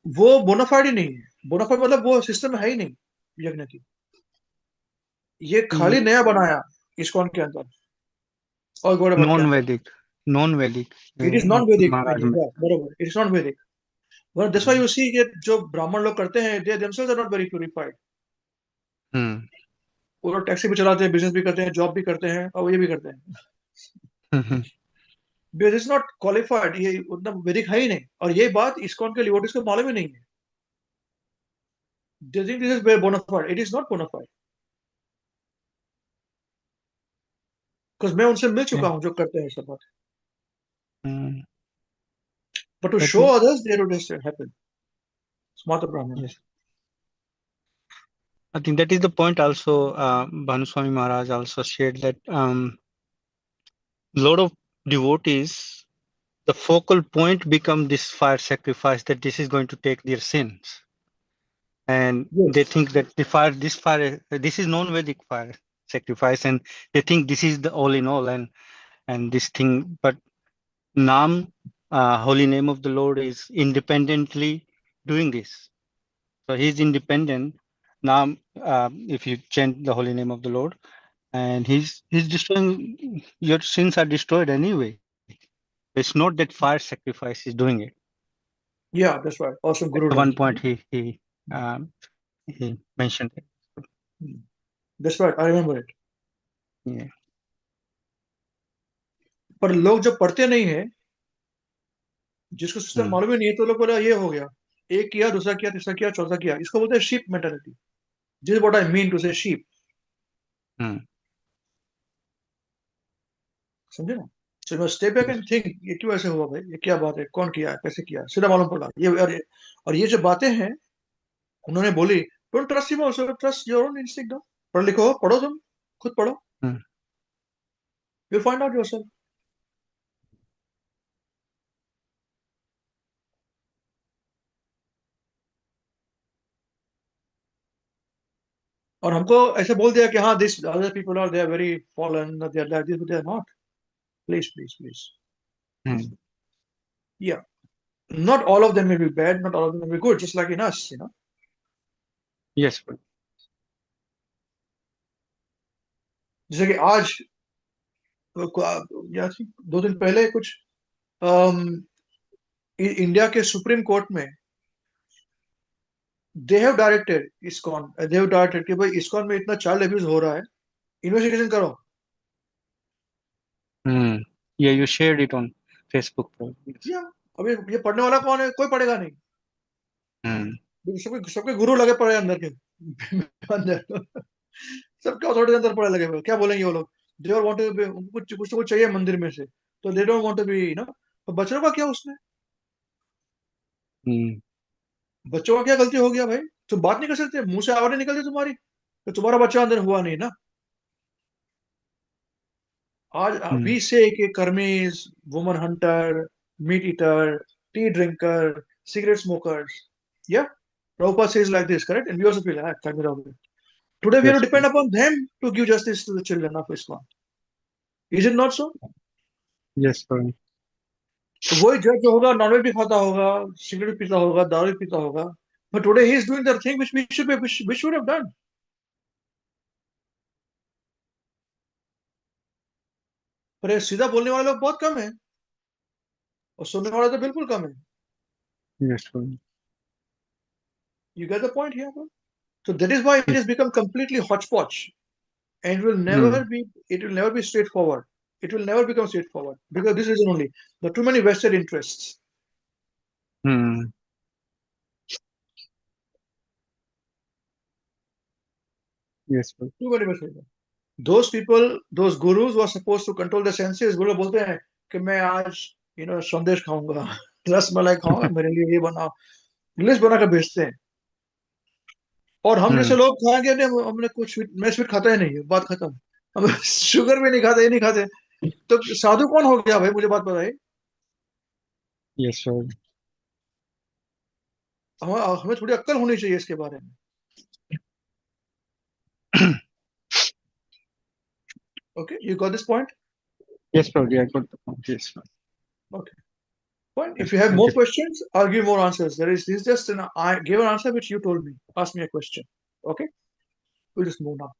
वो बोनाफाइड ही नहीं है. बोनाफाइड मतलब वो सिस्टम है ही नहीं यज्ञ की. ये खाली नया बनाया इस्कॉन के अंदर और गौड़े मठ के अंदर. Non-Vedic. It is not Vedic. Maharaj. बरोबर, it is not Vedic. Well, that's why you see कि जो ब्राह्मण लोग करते हैं, they themselves are not very purified. वो लोग टैक्सी भी चलाते हैं, बिजनेस भी करते हैं, जॉब भी करते हैं, और ये भी करते हैं. Because it's not qualified. ये उतना वैदिक है ही नहीं. और ये बात इस्कॉन के डिवोटीज को मालूम ही नहीं है. They think this is very bona fide. It is not bona fide. Because मैं उनसे मिल चुका हूँ जो करते हैं सब बात. But to show others, they don't just happen. Smart Brahman. Yes. I think that is the point also. Bhanuswami Maharaj also shared that lot of devotees, the focal point become this fire sacrifice, that this is going to take their sins. And they think that this is non-Vedic fire sacrifice, and they think this is the all in all, and this thing. But Nam, holy name of the Lord, is independently doing this. So he's independent. Now, if you chant the holy name of the Lord, and he's destroying, your sins are destroyed anyway. It's not that fire sacrifice is doing it. Yeah, that's right. Also, Guru. At one point, he mentioned it. That's right. I remember it. Yeah. पर लोग जब पढ़ते नहीं है, जिसको system मालूम ही नहीं है, तो लोग बोला ये हो गया, एक किया, दूसरा किया, तीसरा किया, चौथा किया. इसको बोलते हैं sheep mentality. This is what I mean to say sheep. समझे ना? So you must step back and think, ये क्यों ऐसे हुआ भाई? ये क्या बात है? कौन किया? कैसे किया? सीधा मालूम पड़ा. और ये जो बातें हैं, उन्होंने बोली, Don't trust him also. Trust your own instinct. No? पढ़ लिखो, पढ़ो तुम, खुद पढ़ो. You'll find out yourself. और हमको ऐसे बोल दिया कि हाँ, this other people are they are very fallen, they are like this, but they are not. Please, please, please. Yeah. Not all of them will be bad, not all of them will be good, just like in us, you know. Yes, Prabhu. जैसे कि आज या 2 दिन पहले कुछ India के supreme court में they have directed ISKCON, they have directed कि भाई इस्कॉन में इतना चाइल्ड अब्यूज हो रहा है, इन्वेस्टिगेशन करो. Yeah, you shared it on Facebook, Prabhu. Yes. या अभी ये पढ़ने वाला कौन है? कोई पढ़ेगा नहीं. सबके गुरु लगे पड़े अंदर के अंदर. सबके अथॉरिटी अंदर पड़े लगे हुए. क्या बोलेंगे वो लोग? दे आर वांट टू, कुछ कुछ तो कुछ चाहिए मंदिर में से, तो they don't want to be, you know. तो बच्चों का क्या उसमें? बच्चों का क्या गलती हो गया भाई? तुम बात नहीं कर सकते, मुंह से आवाज नहीं निकलती तुम्हारी, तो तुम्हारा बच्चा अंदर हुआ नहीं ना. आज वी से कि कर्मीज, woman hunter, meat eater, tea drinker, cigarette smokers. Yeah, Prabhupada says like this, correct? And we also feel, tell me wrong. Today we have Yes, to depend upon them to give justice to the children of Islam. Is it not so? yes, Prabhu. तो वही जज जो होगा nonveg भी खाता होगा, cigarette भी पीता होगा, दारू भी पीता होगा, but today he is doing the thing which we should have done. पर ये सीधा बोलने वाले लोग बहुत कम है और सुनने वाले तो बिल्कुल कम है. Yes, Prabhu. You get the point here, bro? So that is why it has become completely hodgepodge, and it will never be straightforward. It will never become straightforward because this reason only. There are too many vested interests. Yes, Prabhu. Too many vested interests. Those people, those gurus who are supposed to control the senses, वो लोग बोलते हैं कि मैं आज संदेश खाऊंगा, रस मलाई खाऊंगा, मेरे लिए ये बनाओ, लिस्ट बना कर भेजते हैं. और हम जैसे लोग खाएंगे नहीं, हमने कुछ मैं स्वीट खाता ही नहीं है, बात खत्म. हम शुगर भी नहीं खाते, ये नहीं खाते. तो साधु कौन हो गया भाई? मुझे बात बताइए. Yes, Prabhu. हमें थोड़ी अक्ल होनी चाहिए इसके बारे में. Okay, you got this point? Yes, Prabhu. I got the point. Yes, Prabhu. Okay. Fine. If you have more questions, I'll give more answers. This is just I gave an answer which you told me. Ask me a question. Okay? We'll just move now.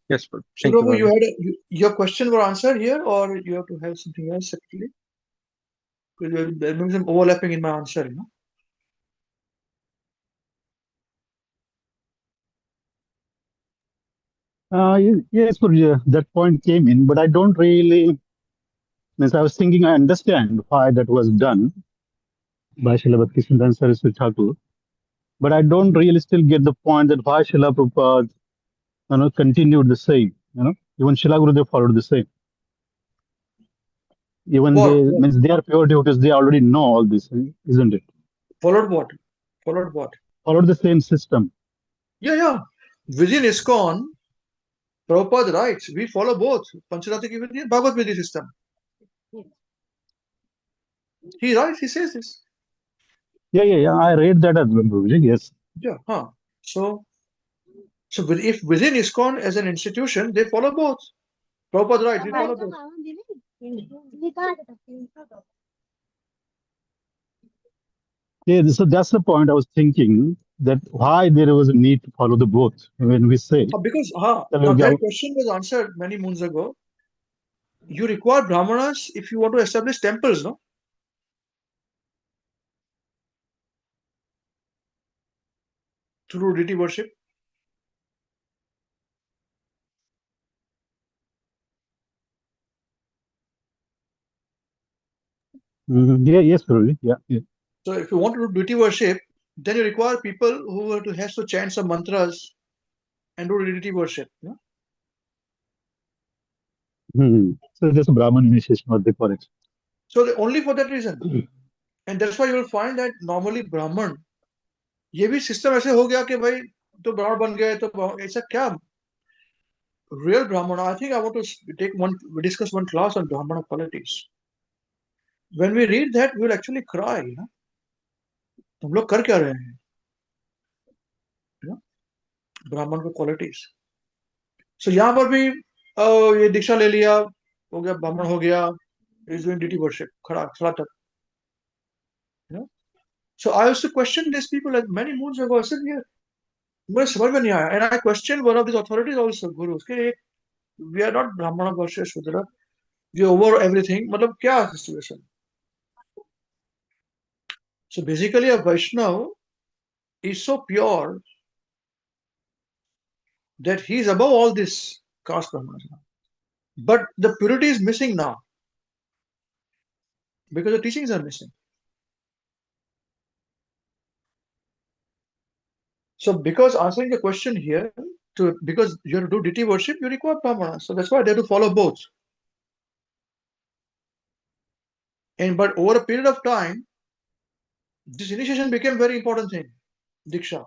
Yes, Prabhu. So, Thank you Prabhu, very much. your question were answered here, or you have to have something else separately? Because there may be some overlapping in my answer, you know? Yes, that point came in, but I don't really. Means I was thinking I understand why that was done by Srila Bhaktisiddhanta Saraswati Thakur, but I don't really still get the point that why Srila Prabhupada, continued the same. Even Srila Gurudev followed the same. Even What? they means they are pure devotees. They already know all this, isn't it? Followed what? Followed what? Followed the same system. Yeah. Within ISKCON, Prabhupada writes, we follow both Pancharatrika Vidhi and Bhagavad Vidhi system. He writes, he says this. Yeah. I read that as well, Guruji. Yes. Yeah, So if within ISKCON as an institution, they follow both. Prabhupada writes, we follow both. Yeah, so that's the point I was thinking, that why there was a need to follow the both when we say. Because now that question was answered many moons ago. You require brahmanas if you want to establish temples, no? To do deity worship. Yes, Guruji. Yeah. So if you want to do deity worship, then you require people who has to chant some mantras and do deity worship. No? So there's a Brahman initiation, what they call it. So only for that reason. And that's why you will find that normally Brahman, ये भी system ऐसे हो गया कि भाई तो ब्राह्मण बन गए तो ऐसा क्या real Brahmana? I think I want to discuss one class on Brahmana qualities. When we read that, we will actually cry. हम लोग कर क्या रहे हैं? ब्राह्मण के qualities. So यहाँ पर भी ये दीक्षा ले लिया, हो गया ब्राह्मण हो गया, is doing deity worship, खड़ा खड़ा तक. So I used to question these people like many moons ago. I said, yeah, मुझे समझ में नहीं आया. And I questioned one of these authorities also, gurus, कि we are not Brahmana versus Shudra. We over everything. मतलब क्या situation? So basically, a Vaishnava is so pure that he is above all this caste Brahmanas. But the purity is missing now because the teachings are missing. So, because answering the question here, because you have to do deity worship, you require Brahmana. So that's why they have to follow both. But over a period of time, this initiation became very important thing, Diksha,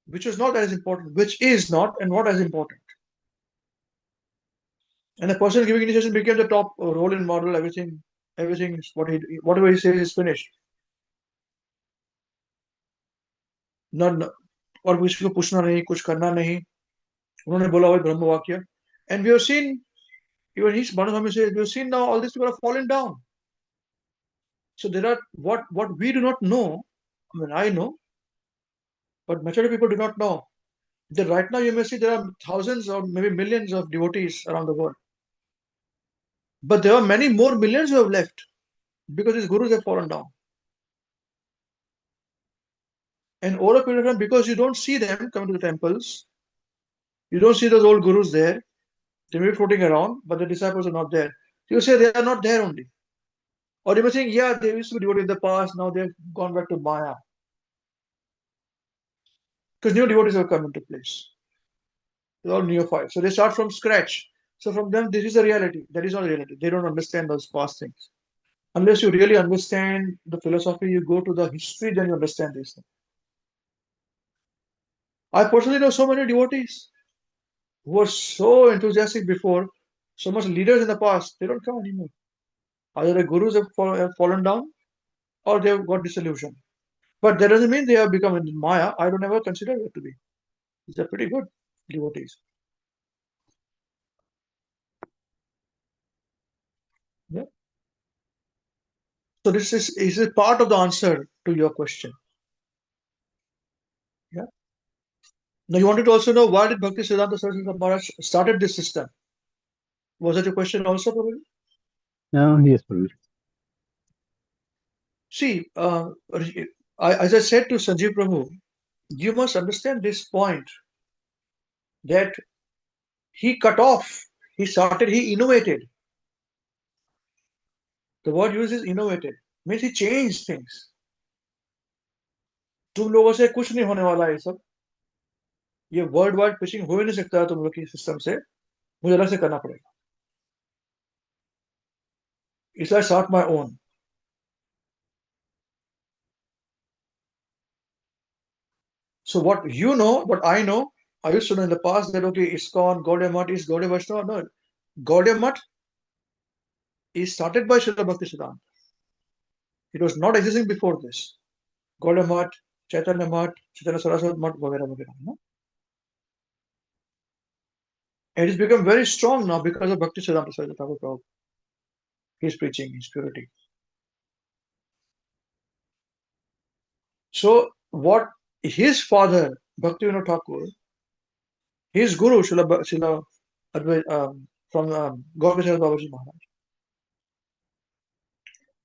which was not as important, which is not and not as important. And the person giving initiation became the top role in model, everything is whatever he says is finished. Not और किसी को पूछना नहीं, कुछ करना नहीं. उन्होंने बोला वही ब्रह्म वाक्य. And we have seen, even his Bhanuswami says, we have seen now all these people have fallen down. So there are what we do not know. I mean, I know, but majority people do not know. That right now you may see there are thousands or maybe millions of devotees around the world. But there are many more millions who have left because these gurus have fallen down. And over a period of time, because you don't see them coming to the temples, you don't see those old gurus there. They may be floating around, but the disciples are not there. You say they are not there only. Or you may think, yeah, they used to be devoted in the past, now they've gone back to Maya. Because new devotees have come into place. They're all neophytes. So they start from scratch. So from them, this is a reality. That is not a reality. They don't understand those past things. Unless you really understand the philosophy, you go to the history, then you understand these things. I personally know so many devotees who were so enthusiastic before, so much leaders in the past, they don't come anymore. Either the gurus have fallen down or they have got disillusioned. But that doesn't mean they have become in Maya. I don't ever consider it to be. These are pretty good devotees. Yeah. So this is part of the answer to your question. Yeah. Now you wanted to also know why did Bhakti Siddhanta Saraswati Maharaj started this system? Was that your question also, probably? Yes, Prabhuji. See, as I said to Sanjeev Prabhu, you must understand this point that he cut off, he innovated. The word used is innovated, means he changed things. तुम लोगों से कुछ नहीं होने वाला है सब. ये वर्ल्ड वाइड पिचिंग हो ही नहीं सकता है तुम लोग की सिस्टम से. मुझे अलग से करना पड़ेगा. इसलिए I start my own. So what you know, what I know, I used to know in the past that okay, ISKCON, Gaudiya Math is Gaudiya Vaishnava. No, Gaudiya Math is started by Srila Bhakti Siddhanta. It was not existing before this. Gaudiya Math, Chaitanya Math, Chaitanya Saraswati Math, वगैरह वगैरह. No? And it has become very strong now because of Bhakti Siddhanta Saraswati Thakur Prabhupada. His preaching, his purity. So what his father, Bhaktivinoda Thakur, his guru, Srila from Gaudiya Babaji Maharaj,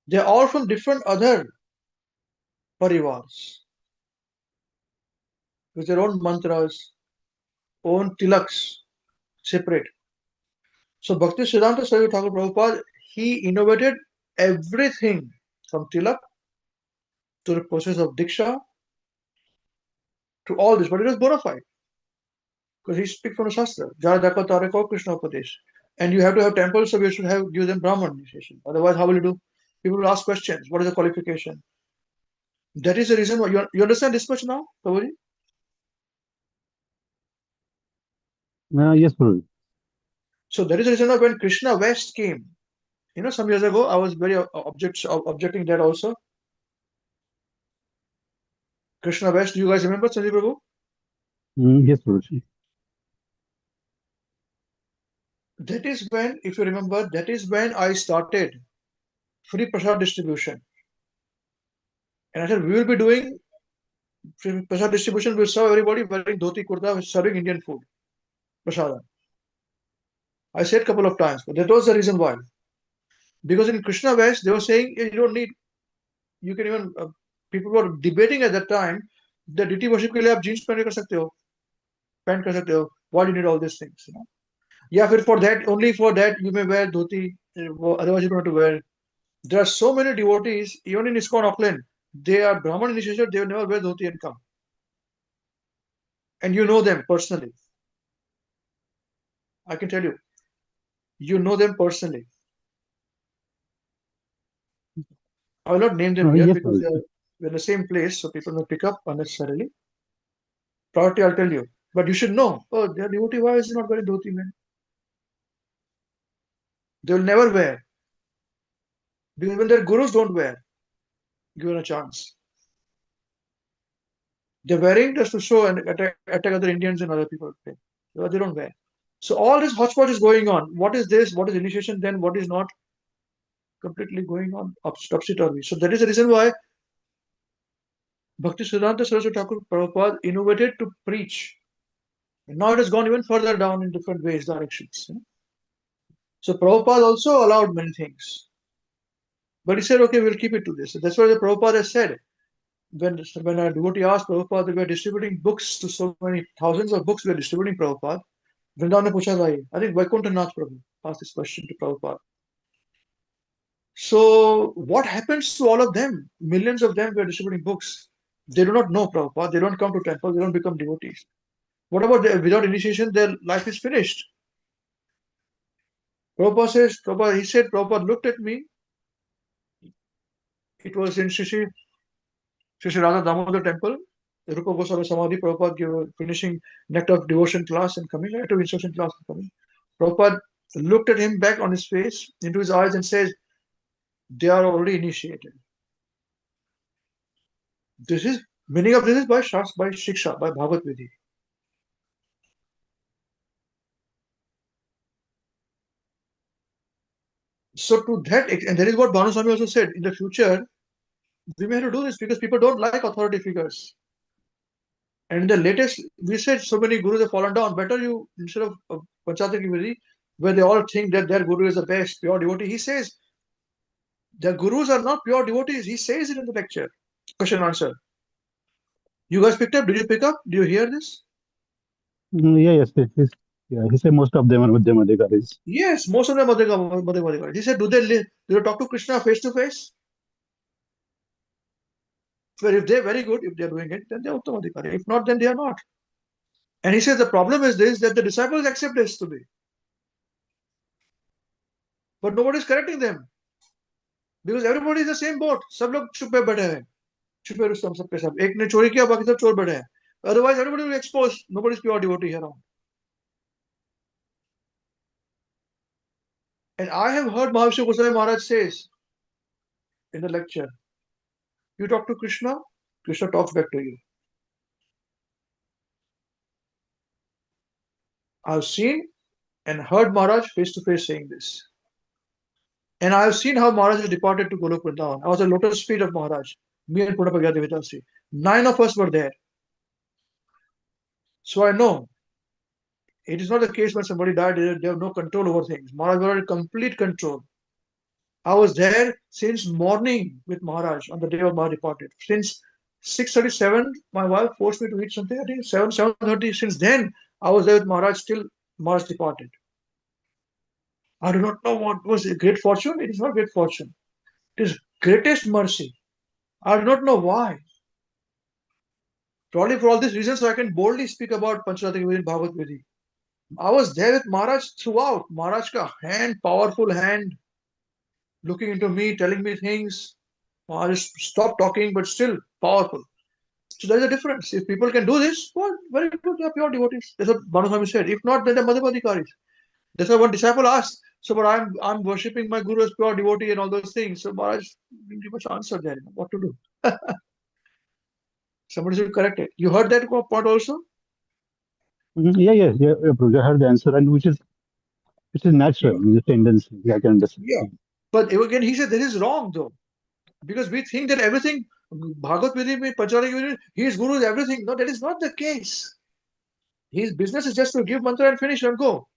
they are all from different other parivars with their own mantras, own tilaks, separate. So Bhakti Siddhanta Saraswati Thakur Prabhupada, he innovated everything from tilak to the process of diksha to all this, but it was bona fide because he speaks from the Shastra. Jara Daka Tareko Krishna Upadesh. And you have to have temples, so we should have give them Brahman initiation. Otherwise, how will you do? People will ask questions. What is the qualification? That is the reason why you understand this much now, Prabhuji? Yes, Prabhuji. So that is the reason why when Krishna West came, some years ago, I was very objecting that also. Krishna West, do you guys remember, Sanjay Prabhu? Yes, Prabhuji. That is when, if you remember, that is when I started free prasad distribution. And I said, we will be doing free prasad distribution, we'll serve everybody wearing dhoti kurta, serving Indian food, prasada. I said a couple of times, but that was the reason why. Because in Krishna West, they were saying, you don't need, you can even, people were debating at that time, that deity worship के लिए आप jeans पहन कर सकते हो, pant कर सकते हो, why do you need all these things, Yeah, for that, only for that, you may wear dhoti, otherwise you don't have to wear. There are so many devotees, even in ISKCON Auckland, they are Brahman initiated, they will never wear dhoti and come. And you know them personally. I can tell you, you know them personally. I will not name them here Yes, because they Prabhuji. are in the same place, so people may pick up unnecessarily. Priority, I'll tell you. But you should know, oh, their devotee, why is he not wearing dhoti, man? They will never wear. Because when their gurus don't wear, given a chance. They're wearing just to show and attack other Indians and other people. They don't wear. So all this hodgepodge is going on. What is this? What is initiation? Then what is not? Completely going on topsy-turvy. So that is the reason why Bhakti Siddhanta Saraswati Thakur Prabhupada innovated to preach. And now it has gone even further down in different ways, directions. So Prabhupada also allowed many things. But he said, okay, we'll keep it to this. So that's why the Prabhupada has said, when a devotee asked Prabhupada, we are distributing books to so many thousands of books we are distributing, Prabhupada. Vrindavan ne pucha bhai. I think Vaikuntha Nath Prabhu asked this question to Prabhupada. So what happens to all of them? Millions of them were distributing books. They do not know Prabhupada. They don't come to temple. They don't become devotees. What about without initiation? Their life is finished. Prabhupada says, he said, Prabhupada looked at me. It was in Shri Radha Damodar temple. Rupa Goswami Samadhi, Prabhupada finishing Nectar of Devotion class and coming, Nectar of Instruction class and coming. Prabhupada looked at him back on his face, into his eyes, and says, they are already initiated. This is meaning of this is by Shastra, by Shiksha, by Bhagavad Vidhi. So to that, and that is what Bhanu Swami also said. In the future, we may have to do this because people don't like authority figures. And in the latest, we said so many gurus have fallen down. Better you, instead of Panchayat ki Vidhi, where they all think that their guru is the best, pure devotee, he says, the gurus are not pure devotees. He says it in the lecture. Question and answer. You guys picked up? Did you pick up? Did you hear this? Yeah, yes, yeah. He said most of them are Madhyamadigaris. Yes, most of them are the. He said, do they talk to Krishna face to face? Well, if they're very good, if they're doing it, then they're Uttamadhikari. If not, then they are not. And he says the problem is this, that the disciples accept this to be. But nobody is correcting them. Because everybody is the same boat. सब लोग छुपे बैठे हैं. छुपे रुस्तम सबके सब. एक ने चोरी किया, बाकी सब चोर बैठे हैं. Otherwise, everybody will be exposed. Nobody is pure devotee here around. And I have heard Mahavishnu Goswami Maharaj says in the lecture, you talk to Krishna, Krishna talks back to you. I've seen and heard Maharaj face to face saying this. And I have seen how Maharaj has departed to Golok Vrindavan. I was at lotus feet of Maharaj. Me and Purnapagya Devitasi. 9 of us were there. So I know it is not the case when somebody died, they have no control over things. Maharaj was in complete control. I was there since morning with Maharaj on the day of Maharaj departed. Since 6:37, my wife forced me to eat something. I think 7:30. Since then, I was there with Maharaj till Maharaj departed. I do not know what was a great fortune. It is not great fortune. It is greatest mercy. I do not know why. Probably for all these reasons, so I can boldly speak about Pancharathika Vidhi and Bhagavad Vidhi. I was there with Maharaj throughout. Maharaj ka hand, powerful hand, looking into me, telling me things. Maharaj stopped talking, but still powerful. So there is a difference. If people can do this, well, very good, they are pure devotees. That's what Banu said. If not, then they're Madhyamadikaris. That's why one disciple asked, so but I'm worshipping my guru as pure devotee and all those things. So Maharaj didn't give much answer there, what to do. Somebody should correct it. You heard that point also? Yeah, Prabhuji, I heard the answer, and which is natural, Yeah. the tendency. I can understand. Yeah. But again, he said this is wrong though. Because we think that everything, Bhagavad Gita, Pacharya, his guru is everything. No, that is not the case. His business is just to give mantra and finish and go.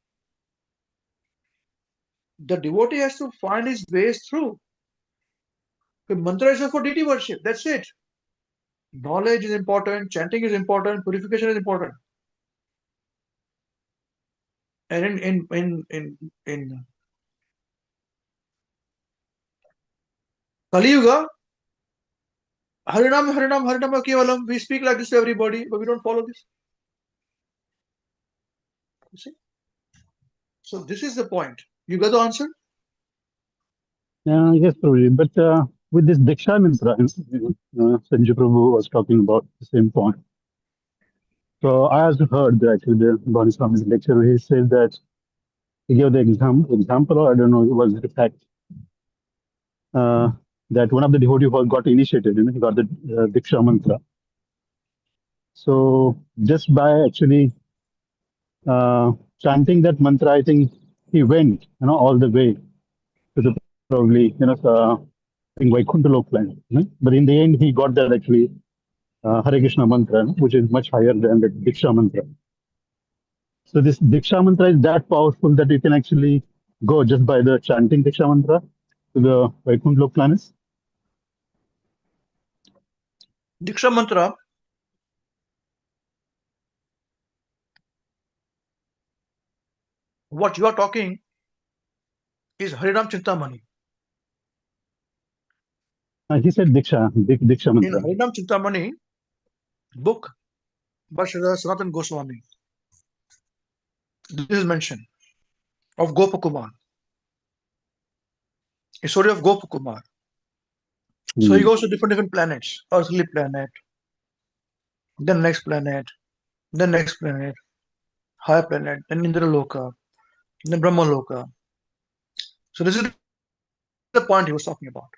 The devotee has to find his ways through. The mantra is for deity worship. That's it. Knowledge is important, chanting is important, purification is important. And in Kali Yuga, Harinam, Harinam, Harinam Kevalam, we speak like this to everybody, but we don't follow this. You see? So this is the point. You got the answer? Yes, Prabhuji. But with this Diksha Mantra, Sanjay Prabhu was talking about the same point. So I also heard that actually the Bani Swami's lecture, he said that he gave the example, or I don't know, it was the fact that one of the devotees who got initiated, he got the Diksha Mantra. So just by actually chanting that mantra, I think he went, all the way to the probably, in Vaikuntha Lok planet. But in the end, he got that actually Hare Krishna mantra, which is much higher than the Diksha mantra. So this Diksha mantra is that powerful that you can actually go just by the chanting Diksha mantra to the Vaikuntha Lok planets. Diksha Mantra, what you are talking is Harinam Chintamani. He said Diksha In mantra. Harinam Chintamani book by Sridhar Sanatan Goswami, this is mention of Gopakumar, a story of Gopakumar. So he goes to different planets, earthly planet, then next planet, then next planet, higher planet, then Indraloka, then Brahmaloka. So this is the point he was talking about.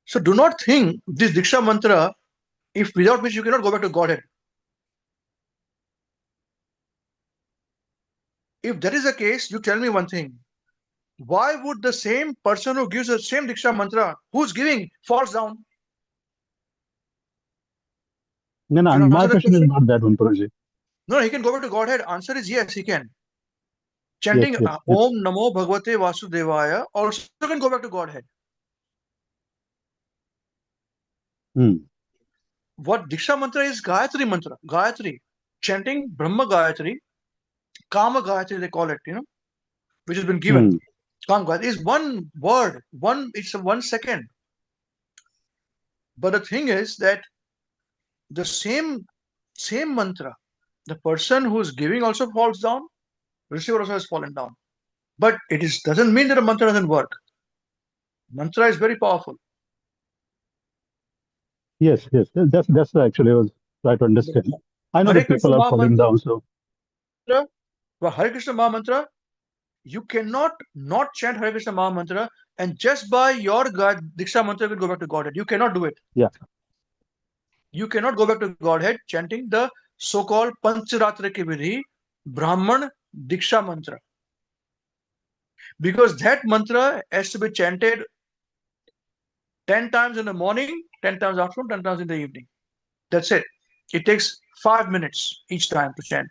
So do not think this Diksha Mantra, if without which you cannot go back to Godhead. If that is the case, you tell me one thing. Why would the same person who gives the same Diksha Mantra, who's giving, falls down? No, Can you my answer that question is question? not that one, Prabhuji. No, he can go back to Godhead. Answer is yes, he can. Yes, Chanting yes. Om Namo Bhagavate Vasudevaya also can go back to Godhead. What Diksha Mantra is? Gayatri Mantra. Gayatri. Chanting Brahma Gayatri, Kama Gayatri they call it, which has been given. Kama Gayatri is one word, it's a 1 second. But the thing is that the same mantra, the person who's giving also falls down, receiver also has fallen down. But it doesn't mean that a mantra doesn't work. Mantra is very powerful. Yes. That's actually I was trying to understand. I know Hare that Krishna people are falling Mahamantra, down, so Hare Krishna Mahamantra, you cannot not chant Hare Krishna Mahamantra and just by your Diksha Mantra you will go back to Godhead. You cannot do it. yeah. You cannot go back to Godhead chanting the so-called Pancharatra ki vidhi, Brahman Diksha Mantra. Because that mantra has to be chanted 10 times in the morning, 10 times afternoon, 10 times in the evening. That's it. It takes 5 minutes each time to chant.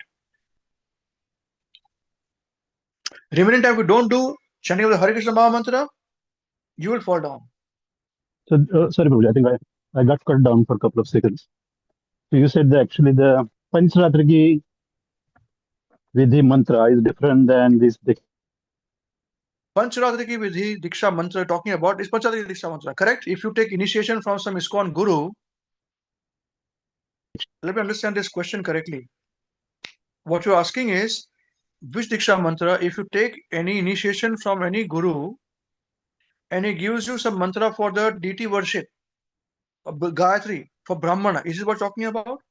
Remaining time, if you don't do chanting of the Hare Krishna Maha Mantra, you will fall down. So sorry, Prabhuji, I think I got cut down for a couple of seconds. So you said that actually the Pancharatragi Vidhi mantra is different than this. Pancharatra ki vidhi Diksha Mantra talking about is Pancharatra Diksha Mantra, correct? If you take initiation from some ISKCON Guru, let me understand this question correctly. What you're asking is, which Diksha Mantra, if you take any initiation from any Guru and he gives you some mantra for the deity worship, Gayatri for Brahmana. Is this what you're talking about?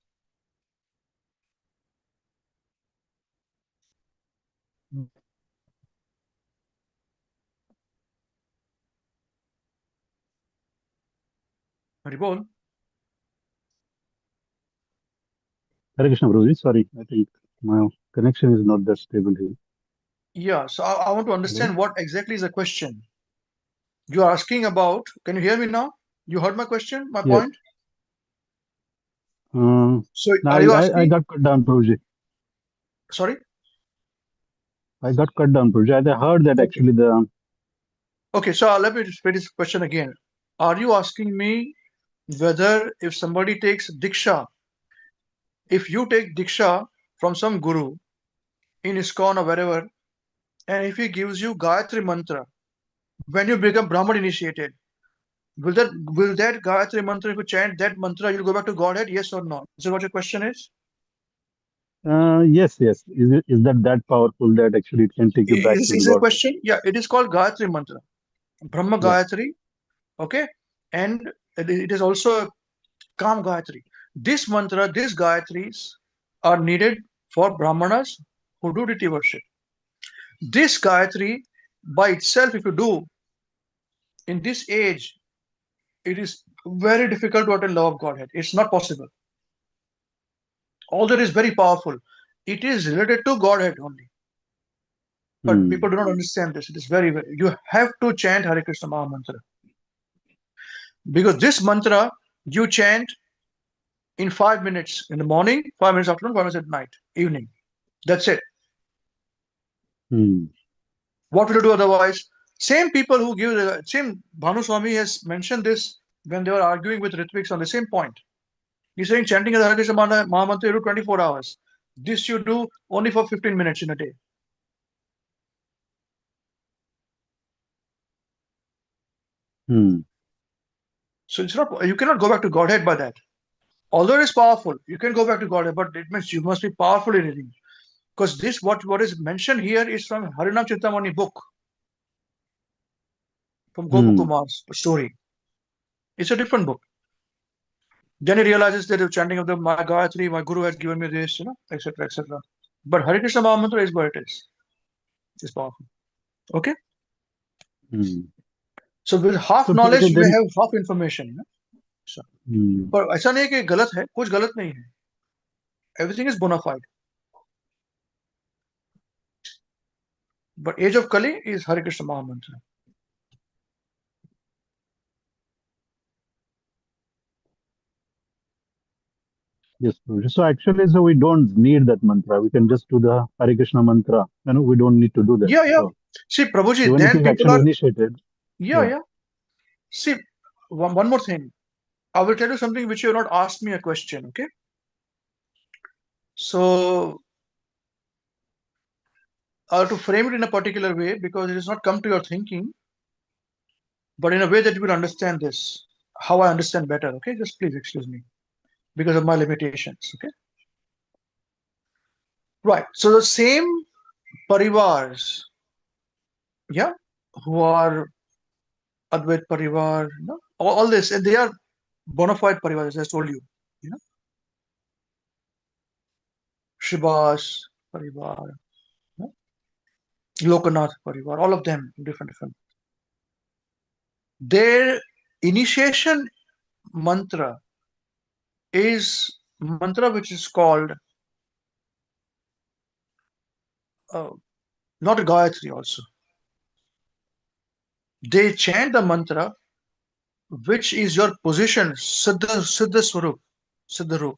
Haribol? Hare Krishna, Prabhuji. Sorry, I think my connection is not that stable here. Yeah, so I want to understand Hello? what exactly is the question. You are asking about, can you hear me now? You heard my question, my Yes. point? Uh, So are you I asking, got cut down, Prabhuji. sorry? I got cut down, Prabhuji. I heard that Okay. actually the Okay, so let me just repeat this question again. Are you asking me whether if somebody takes Diksha, if you take Diksha from some guru in ISKCON or wherever, and if he gives you Gayatri mantra, when you become Brahman initiated, will that Gayatri mantra, if you chant that mantra, you'll go back to Godhead, yes or no? Is that what your question is? yes, yes. Is that powerful that actually it can take you back to the Is it a Godhead? question? Yeah, it is called Gayatri mantra. Brahma Yeah. Gayatri, okay? And it is also a Kam Gayatri. This mantra, these Gayatris are needed for Brahmanas who do deity worship. This Gayatri by itself, if you do in this age, it is very difficult to attain love of Godhead. It's not possible. Although it is very powerful, it is related to Godhead only. But Hmm. people do not understand this. It is very. You have to chant Hare Krishna Maha Mantra. Because this mantra you chant in 5 minutes in the morning, 5 minutes afternoon, 5 minutes at night, evening. That's it. Hmm. What will you do otherwise? Same people who give the same Bhanu Swami has mentioned this when they were arguing with Ritviks on the same point. He's saying chanting the Hare Krishna Maha Mantra you do 24 hours. This you do only for 15 minutes in a day. Hmm. So it's not you cannot go back to Godhead by that. Although it is powerful, you can go back to Godhead, but it means you must be powerful in it. Because this what is mentioned here is from Harinam Chintamani book from Gopu Hmm. Kumar's story. It's a different book. Then he realizes that the chanting of the my Gayatri, my Guru has given me this, etc., etc. But Hare Krishna Maha Mantra is what it is. It's powerful. Okay? Hmm. So with half So Prabhuji, knowledge, you may then have half information. So, hmm. पर ऐसा नहीं है कि गलत है, कुछ गलत नहीं है. Everything is bona fide. But age of Kali is Hare Krishna Maha Mantra. Yes, Prabhuji. So actually, so we don't need that mantra. We can just do the Hare Krishna mantra. We don't need to do that. Yeah, yeah. So See, Prabhuji, even if then he's people actually are, initiated, yeah, yeah. yeah. See, one more thing. I will tell you something which you have not asked me a question, okay? So, I have to frame it in a particular way because it has not come to your thinking, but in a way that you will understand this, how I understand better, okay? Just please excuse me because of my limitations, okay? Right. So, the same parivars, yeah, who are Advait Parivar, all this, and they are bona fide parivars, as I told you, you know, Shibas Parivar, you know, Lokanath Parivar, all of them different. Their initiation mantra is mantra which is called uh, not Gayatri also. They chant the mantra which is your position, Siddha Swarup, Siddha Rup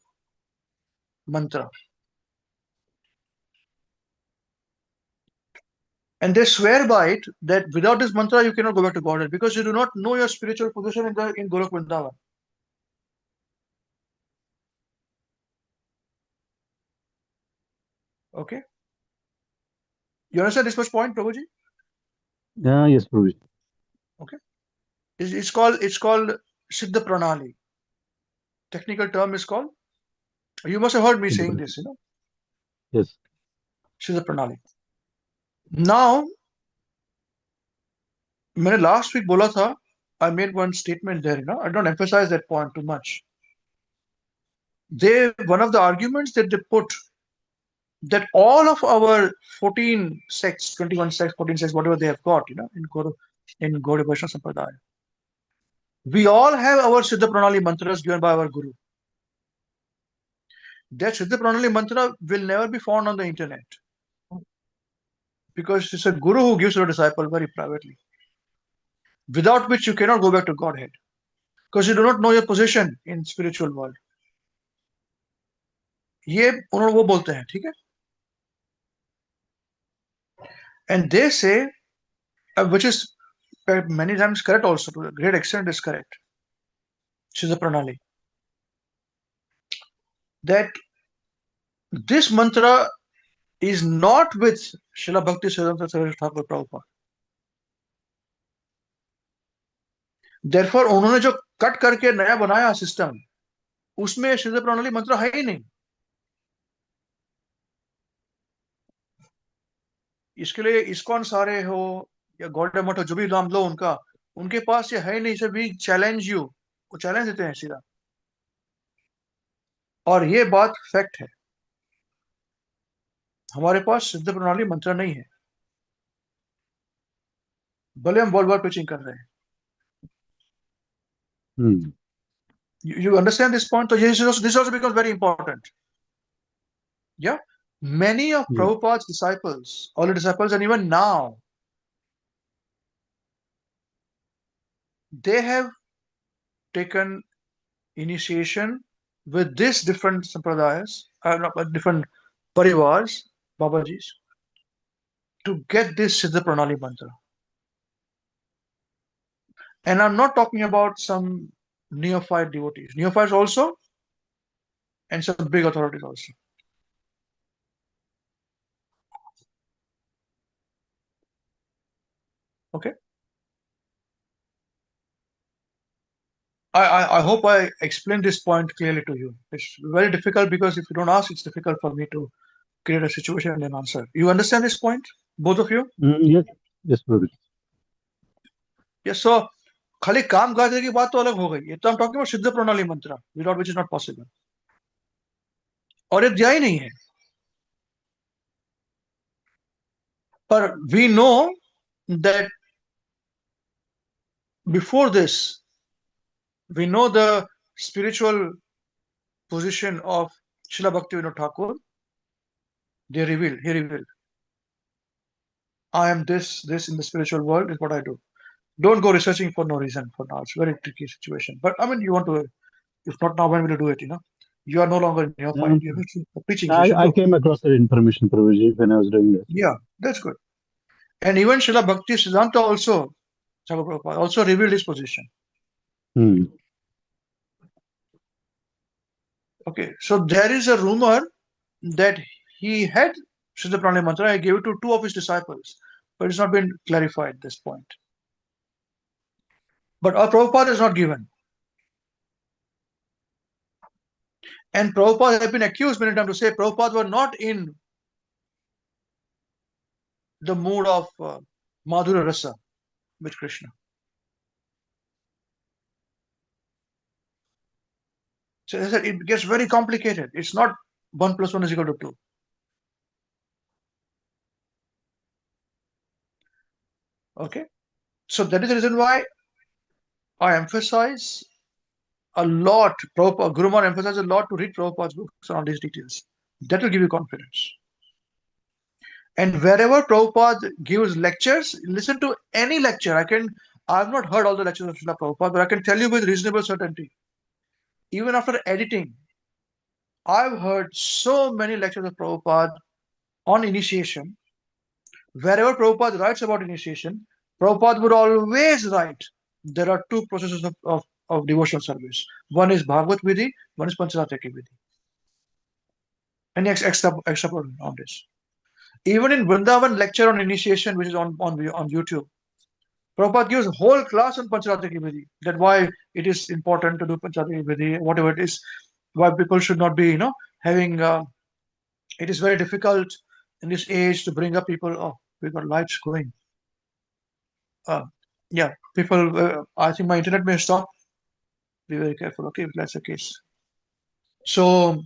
mantra. And they swear by it that without this mantra you cannot go back to Godhead because you do not know your spiritual position in Golok Vrindavan. Okay? You understand this much point, Prabhuji? Yeah, yes, Prabhuji. Okay. It's called Siddha Pranali. Technical term is called. You must have heard me saying this, Yes. Siddha Pranali. Now, मैंने last week बोला था I made one statement there, I don't emphasize that point too much. One of the arguments that they put, that all of our 14 sects, 21 sects, 14 sects, whatever they have got, in Gaudiya Vaishnava Sampradaya, we all have our Siddha Pranali mantras given by our Guru. That Siddha Pranali mantra will never be found on the internet, because it's a Guru who gives to a disciple very privately, without which you cannot go back to Godhead, because you do not know your position in spiritual world. ये उन्होंने वो बोलते हैं, ठीक है? And they say, which is many times correct also, to a great extent is correct, Siddha Pranali, that this mantra is not with Srila Bhakti Siddhanta Saraswati Thakur Prabhupada. Therefore, उन्होंने जो cut करके नया बनाया system, उसमें सिद्ध प्रणाली मंत्र है ही नहीं. इसके लिए इस्कॉन सारे हो या गौड़िया मठ हो, जो भी नाम लो उनका, उनके पास ये है नहीं. से वी चैलेंज यू, वो चैलेंज देते हैं सीधा. और ये बात फैक्ट है, हमारे पास सिद्ध प्रणाली मंत्र नहीं है, भले हम वर्ल्ड वाइड प्रीचिंग कर रहे हैं. You understand this point? So this also becomes very important. Yeah, many of Prabhupada's disciples, early disciples, and even now, they have taken initiation with these different sampradayas, different parivars, Babajis, to get this Siddha Pranali mantra. And I'm not talking about some neophyte devotees, neophytes also, and some big authorities also. Okay. I hope I explained this point clearly to you. It's very difficult because if you don't ask, it's difficult for me to create a situation and then answer. You understand this point, both of you? Yes, brother. Yes, so खाली काम गाजरे की बात तो अलग हो गई. ये तो हम talking about सिद्ध प्रणाली मंत्र, without which is not possible. और ये दिया ही नहीं है. But we know that before this, we know the spiritual position of Srila Bhaktivinoda Thakur. He revealed, I am this in the spiritual world is what I do. Don't go researching for no reason for now. It's a very tricky situation. But I mean, you want to, if not now, when will you do it? You are no longer in your fight. You're preaching. I came across that information, Prabhuji, when I was doing that. Yeah, that's good. And even Srila Bhakti Siddhanta also revealed his position. Okay, so there is a rumor that he had Siddha Pranali Mantra. I gave it to two of his disciples, but it's not been clarified at this point. But our Prabhupada is not given. And Prabhupada has been accused many times to say Prabhupada were not in the mood of Madhura Rasa with Krishna. So they said it gets very complicated. It's not 1 + 1 = 2. Okay, so that is the reason why I emphasize a lot, Guru Maharaj emphasizes a lot to read Prabhupada's books on these details. That will give you confidence. And wherever Prabhupada gives lectures, listen to any lecture. I've not heard all the lectures of Srila Prabhupada, but I can tell you with reasonable certainty, even after editing, I've heard so many lectures of Prabhupada on initiation. Wherever Prabhupada writes about initiation, Prabhupada would always write, there are two processes of devotional service. One is Bhagavad Vidhi, one is Pancharataki Vidhi. Any extra on this? Even in Vrindavan lecture on initiation, which is on YouTube, Prabhupada gives a whole class on Pancharataki Vidhi, that why it is important to do Pancharataki Vidhi, whatever it is, why people should not be, having, it is very difficult in this age to bring up people. Oh, we got lights going. Yeah, people, I think my internet may stop. Be very careful, okay, if that's the case. So,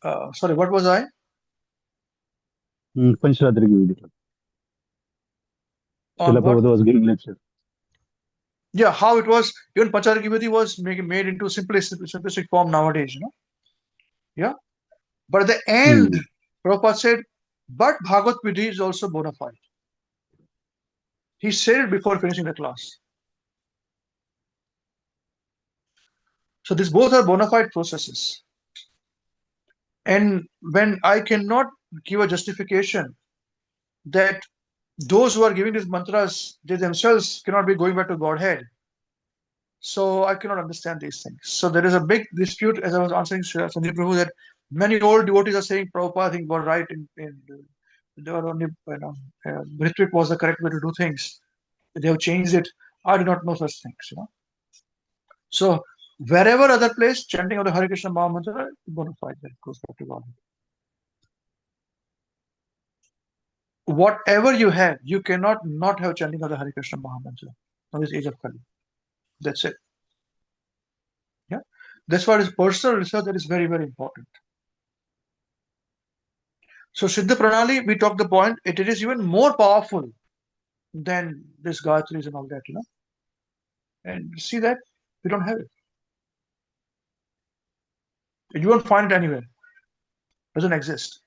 sorry, what was I? Panchradri Gaudiya. On Srila what? Prabhupada was giving lecture. Yeah, how it was, even Pacharagivati was made into simplistic form nowadays, Yeah. But at the end, Prabhupada said, but Bhagavad Vidhi is also bona fide. He said it before finishing the class. So these both are bona fide processes. And when I cannot give a justification that those who are giving these mantras, they themselves cannot be going back to Godhead. So I cannot understand these things. So there is a big dispute, as I was answering Sanjay Prabhu, that many old devotees are saying Prabhupada, I think, was right in they were only, Ritvik was the correct way to do things. They have changed it. I do not know such things. So wherever other place, chanting of the Hare Krishna Maha Mantra, bona fide, that goes back to God. Whatever you have, you cannot not have chanting of the Hare Krishna Maha Mantra on this age of Kali. That's it. Yeah. That's why it's personal research that is very, very important. So Siddha Pranali, we talked the point, it is even more powerful than this Gayatris and all that. And see that we don't have it. You won't find it anywhere. It doesn't exist.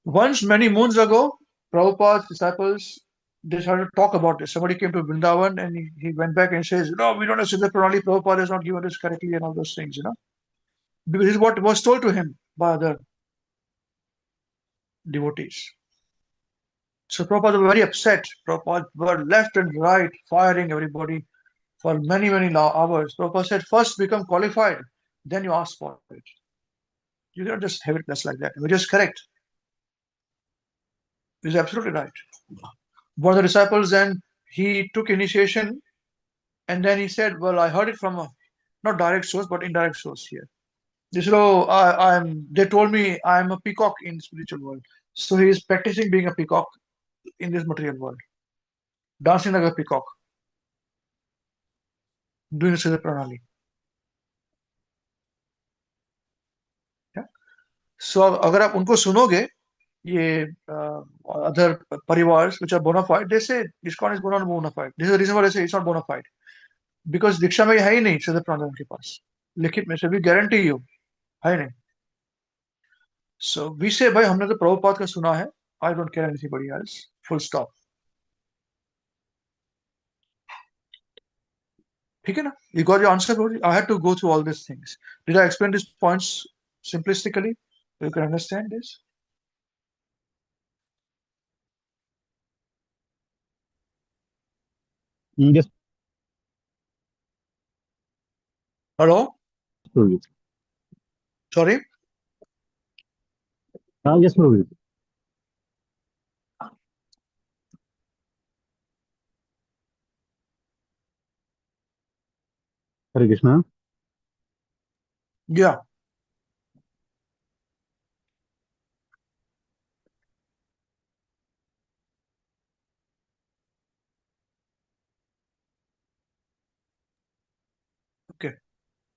Once, many moons ago, Prabhupada's disciples decided to talk about this. Somebody came to Vrindavan and he went back and says, no, we don't have Siddha Pranali, Prabhupada has not given this correctly and all those things. Because this is what was told to him by other devotees. So Prabhupada was very upset. Prabhupada were left and right firing everybody for many, many hours. Prabhupada said, first become qualified, then you ask for it. You cannot just have it just like that, which is correct. He's absolutely right. One of the disciples then he took initiation and then he said, well, I heard it from a not direct source, but indirect source here. They said, oh, they told me I'm a peacock in the spiritual world. So he is practicing being a peacock in this material world, dancing like a peacock, doing Siddha Pranali. Yeah? So अगर आप उनको सुनोगे ये other parivars which are bona fide, they say ISKCON is not bona fide. This is the reason why they say it's not bona fide. Because दीक्षा में है ही नहीं Siddha Pranali उनके पास लिखित में से भी guarantee you है नहीं. So we say भाई हमने तो प्रभुपाद का सुना है. I don't care anybody else. Full stop. ठीक है ना? You got your answer, bro? I had to go through all these things. Did I explain these points simplistically? You can understand this? Yes, Hello? Prabhuji. Sorry? Yes, Prabhuji. Hare Krishna. Yeah. Okay.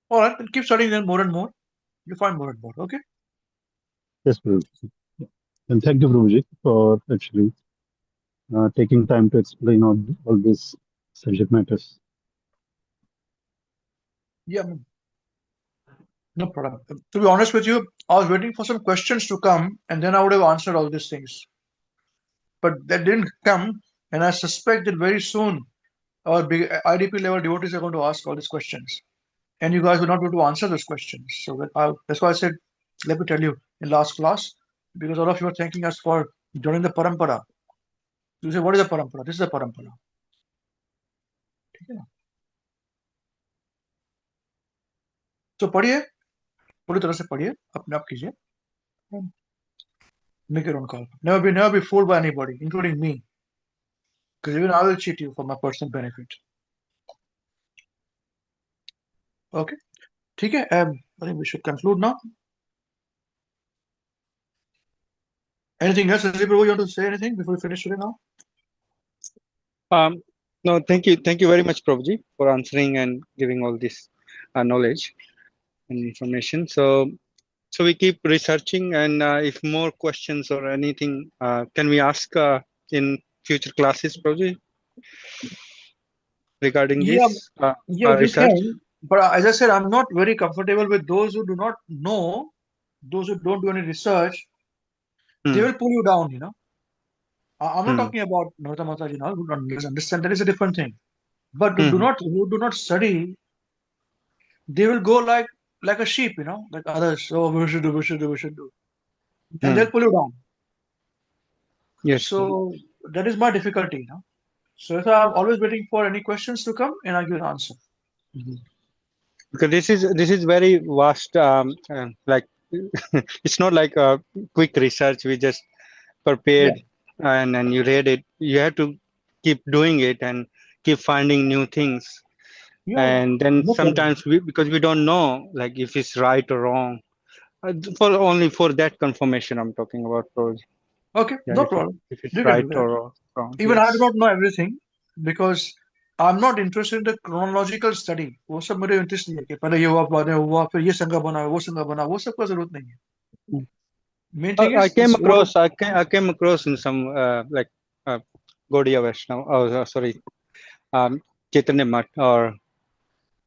All right. Then keep studying then more and more. You find more and more. Okay. Yes, Prabhuji. And thank you, Prabhuji, for actually taking time to explain all these subject matters. Yeah. No problem. To be honest with you, I was waiting for some questions to come and then I would have answered all these things. But that didn't come. And I suspect that very soon our big IDP level devotees are going to ask all these questions. And you guys will not be able to answer those questions. So that's why I said, let me tell you in last class, because all of you are thanking us for joining the parampara. You say, what is the parampara? This is the parampara. ठीक है ना? तो पढ़िए पूरी तरह से पढ़िए अपने आप कीजिए make your own call. Never be fooled by anybody, including me, because even I will cheat you for my personal benefit. Okay, ठीक है. I think we should conclude now. Anything else, Sanjay Prabhu, you want to say anything before we finish today now? No, thank you very much, Prabhuji, for answering and giving all this knowledge and information. So we keep researching, and if more questions or anything, can we ask in future classes, Prabhuji, regarding Yeah, this yeah, you research? can. But as I said, I'm not very comfortable with those who do not know, those who don't do any research. They Hmm. will pull you down, I'm not Hmm. talking about Narottam Mataji now, who don't understand that is a different thing. But Hmm. who do not study, they will go like a sheep, like others. Oh, we should do, we should do, we should do, and Hmm. they'll pull you down. Yes. So that is my difficulty. So I'm always waiting for any questions to come, and I give an answer. Mhm. Because this is very vast. Like it's not like a quick research. We just Yeah, prepared and then you read it. You have to keep doing it and keep finding new things. yeah, yeah. And then No problem. sometimes because we don't know like if it's right or wrong. For only for that confirmation I'm talking about. Okay, Yeah, no problem. if it's You can right do that. or wrong. Even I do Yes. not know everything because I'm not interested in the chronological study. वो सब मेरे interest नहीं है कि पहले ये हुआ बाद में हुआ फिर ये संघ बना वो सब का जरूरत नहीं है. Main thing I is came this what across I came across in some like Gaudiya Vaishnava, sorry, um, Chaitanya Math or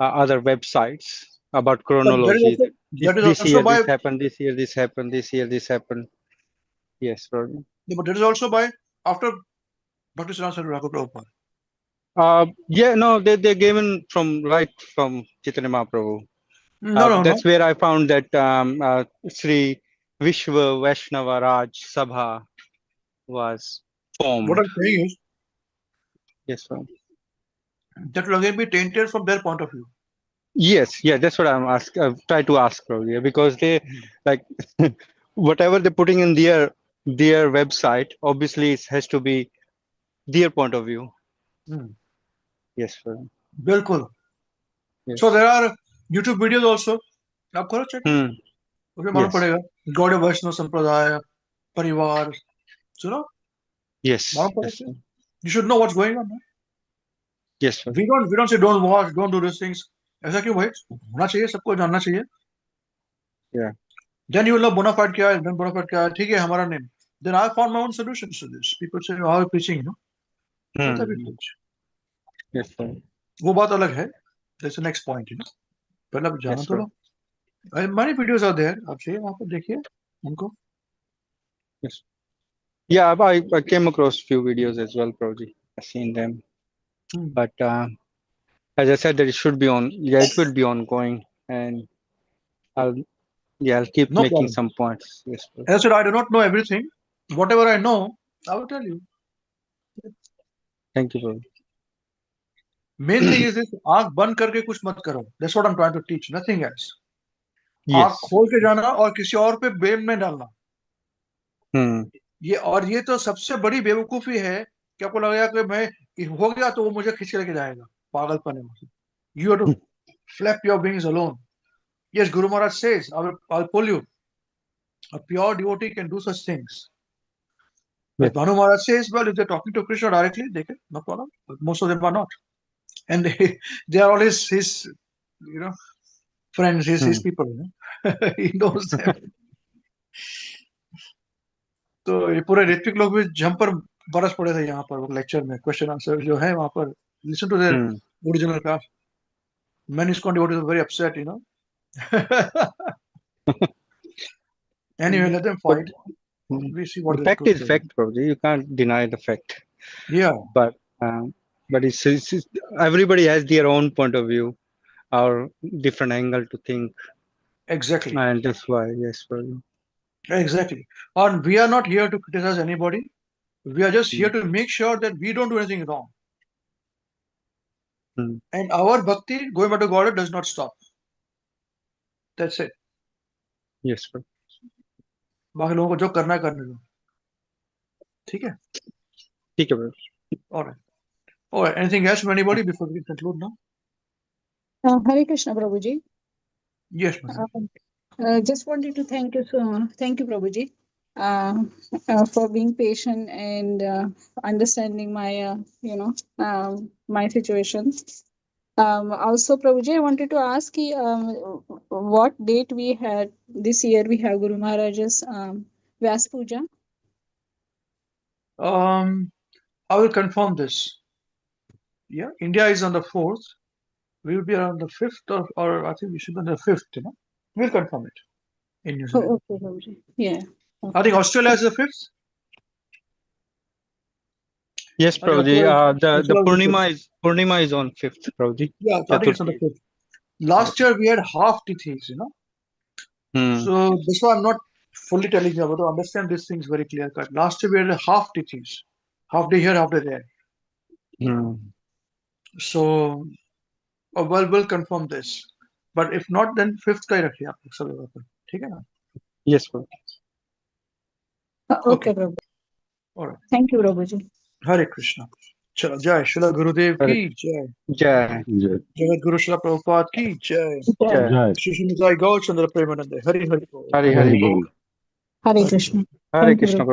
other websites about but chronology. That that is this also year by this happened, this year this happened, this year this happened. Yes, Lord. but that is also by after Bhakti Siddhanta Thakur Prabhupada. Yeah, no, they given from right from Chaitanya Mahaprabhu. No. That's where I found that Sri Vishwa Vaishnava Raj Sabha was What formed. I'm saying is Yes, sir. that will again be tainted from their point of view. Yes, yeah, that's what I'm ask. Try to ask earlier because they like whatever they're putting in their website. Obviously, it has to be their point of view. Hmm. Yes, sir. बिल्कुल. So Yes. there are YouTube videos also. आप करो check. Hmm. उसमें मालूम Yes. पड़ेगा. गौड़ीय वैष्णव संप्रदाय, परिवार, सुनो, Yes. मालूम पड़ेगा Yes. क्या? Sir. You should know what's going on. Yes, sir. We don't say don't watch, don't do these things. ऐसा क्यों भाई? होना चाहिए, सबको जानना चाहिए. Yeah. Then you will know bona fide क्या है, then bona fide क्या है. ठीक है, हमारा name. Then I found my own solutions to this. People say, how are you preaching? Hmm. पता भी कुछ. Yes, sir. वो बात अलग है. That's the next point. पहले आप जानो Yes, तो sir. Low. Many videos are there. आप चाहिए वहाँ पर देखिए उनको. Yes. Yeah, I came across few videos as well, Prabhuji. I've seen them, but as I said, that it should be on. Yeah, it will be ongoing, and I'll I'll keep No making problem. some points. Yes, sir. As I said, I do not know everything. Whatever I know, I will tell you. Thank you, Prabhuji. Main thing is this, आंख बंद करके कुछ मत करो. That's what I'm trying to teach. Nothing else. आंख Yes. खोल के जाना और किसी और पे ब्लेम में डालना. Hmm. ये तो सबसे बड़ी बेवकूफी है कि आपको लगेगा कि मैं हो गया तो वो मुझे खींच के लेके जाएगा. पागलपन है. You have to flap your wings alone. Yes, Guru Maharaj says, I'll pull you. A pure devotee can do such things. Yes. But Bhanu Maharaj says, well, if they're talking to Krishna directly, they can, no problem. But most of them are not. And they are all his friends, his Hmm. people. He knows them. तो ये पूरे ऋत्विक लोग भी जम पर बरस पड़े थे यहाँ पर लेक्चर में क्वेश्चन आंसर जो है वहाँ पर listen to their Hmm. original class. Many ISKCON devotees are very upset. Anyway, let them But fight. We see what the the fact truth is is. fact, Prabhuji. You can't deny the fact. Yeah, But it's everybody has their own point of view or different angle to think, exactly. and that's why yes, Prabhuji. Exactly. And we are not here to criticize anybody. We are just here Hmm. to make sure that we don't do anything wrong. Hmm. And our bhakti, going back to God, does not stop. That's it. Yes, Prabhuji. बाकी लोगों को जो करना है करने दो. ठीक है? ठीक है, Prabhuji. All right. All right. Anything else from anybody before we conclude now? Hare Krishna, Prabhuji. Yes, madam. Just wanted to thank you, Prabhuji. for being patient and understanding my, my situation. Also, Prabhuji, I wanted to ask you, what date we had this year? We have Guru Maharaj's Vyas Puja. I will confirm this. Yeah, India is on the 4th. We will be around the 5th, or I think we should be on the 5th, We'll confirm it in New Zealand. Oh, okay, Prabhuji. Yeah. I think Australia is the 5th. Yes, I think Prabhuji. The Australia is the 5th. Purnima is on 5th, Prabhuji. Yeah, I think it's on the Chaturthi. 5th. Last year we had half Tithis, Hmm. So that's why I'm not fully telling you. I want to understand these things very clear cut. Last year we had half Tithis, half day here, half day there. Hmm. So, we'll confirm this. But if not, then 5th का ही रखिए आप लोग सब जगह पर, ठीक है ना? Yes, Prabhuji. Okay, Prabhuji. All right. Thank you, Prabhuji. Hare Krishna. चलो जय श्रील गुरुदेव की जय. Jai. Jai. जगत गुरु श्रील प्रभुपाद की जय. Jai. Jai. श्री श्री निताई गौर चंद्र प्रेमानंद हरि हरि बोल. Hare Hare Hare. Bol. Hare Krishna. Hare Thank you, Krishna. Prabhuji.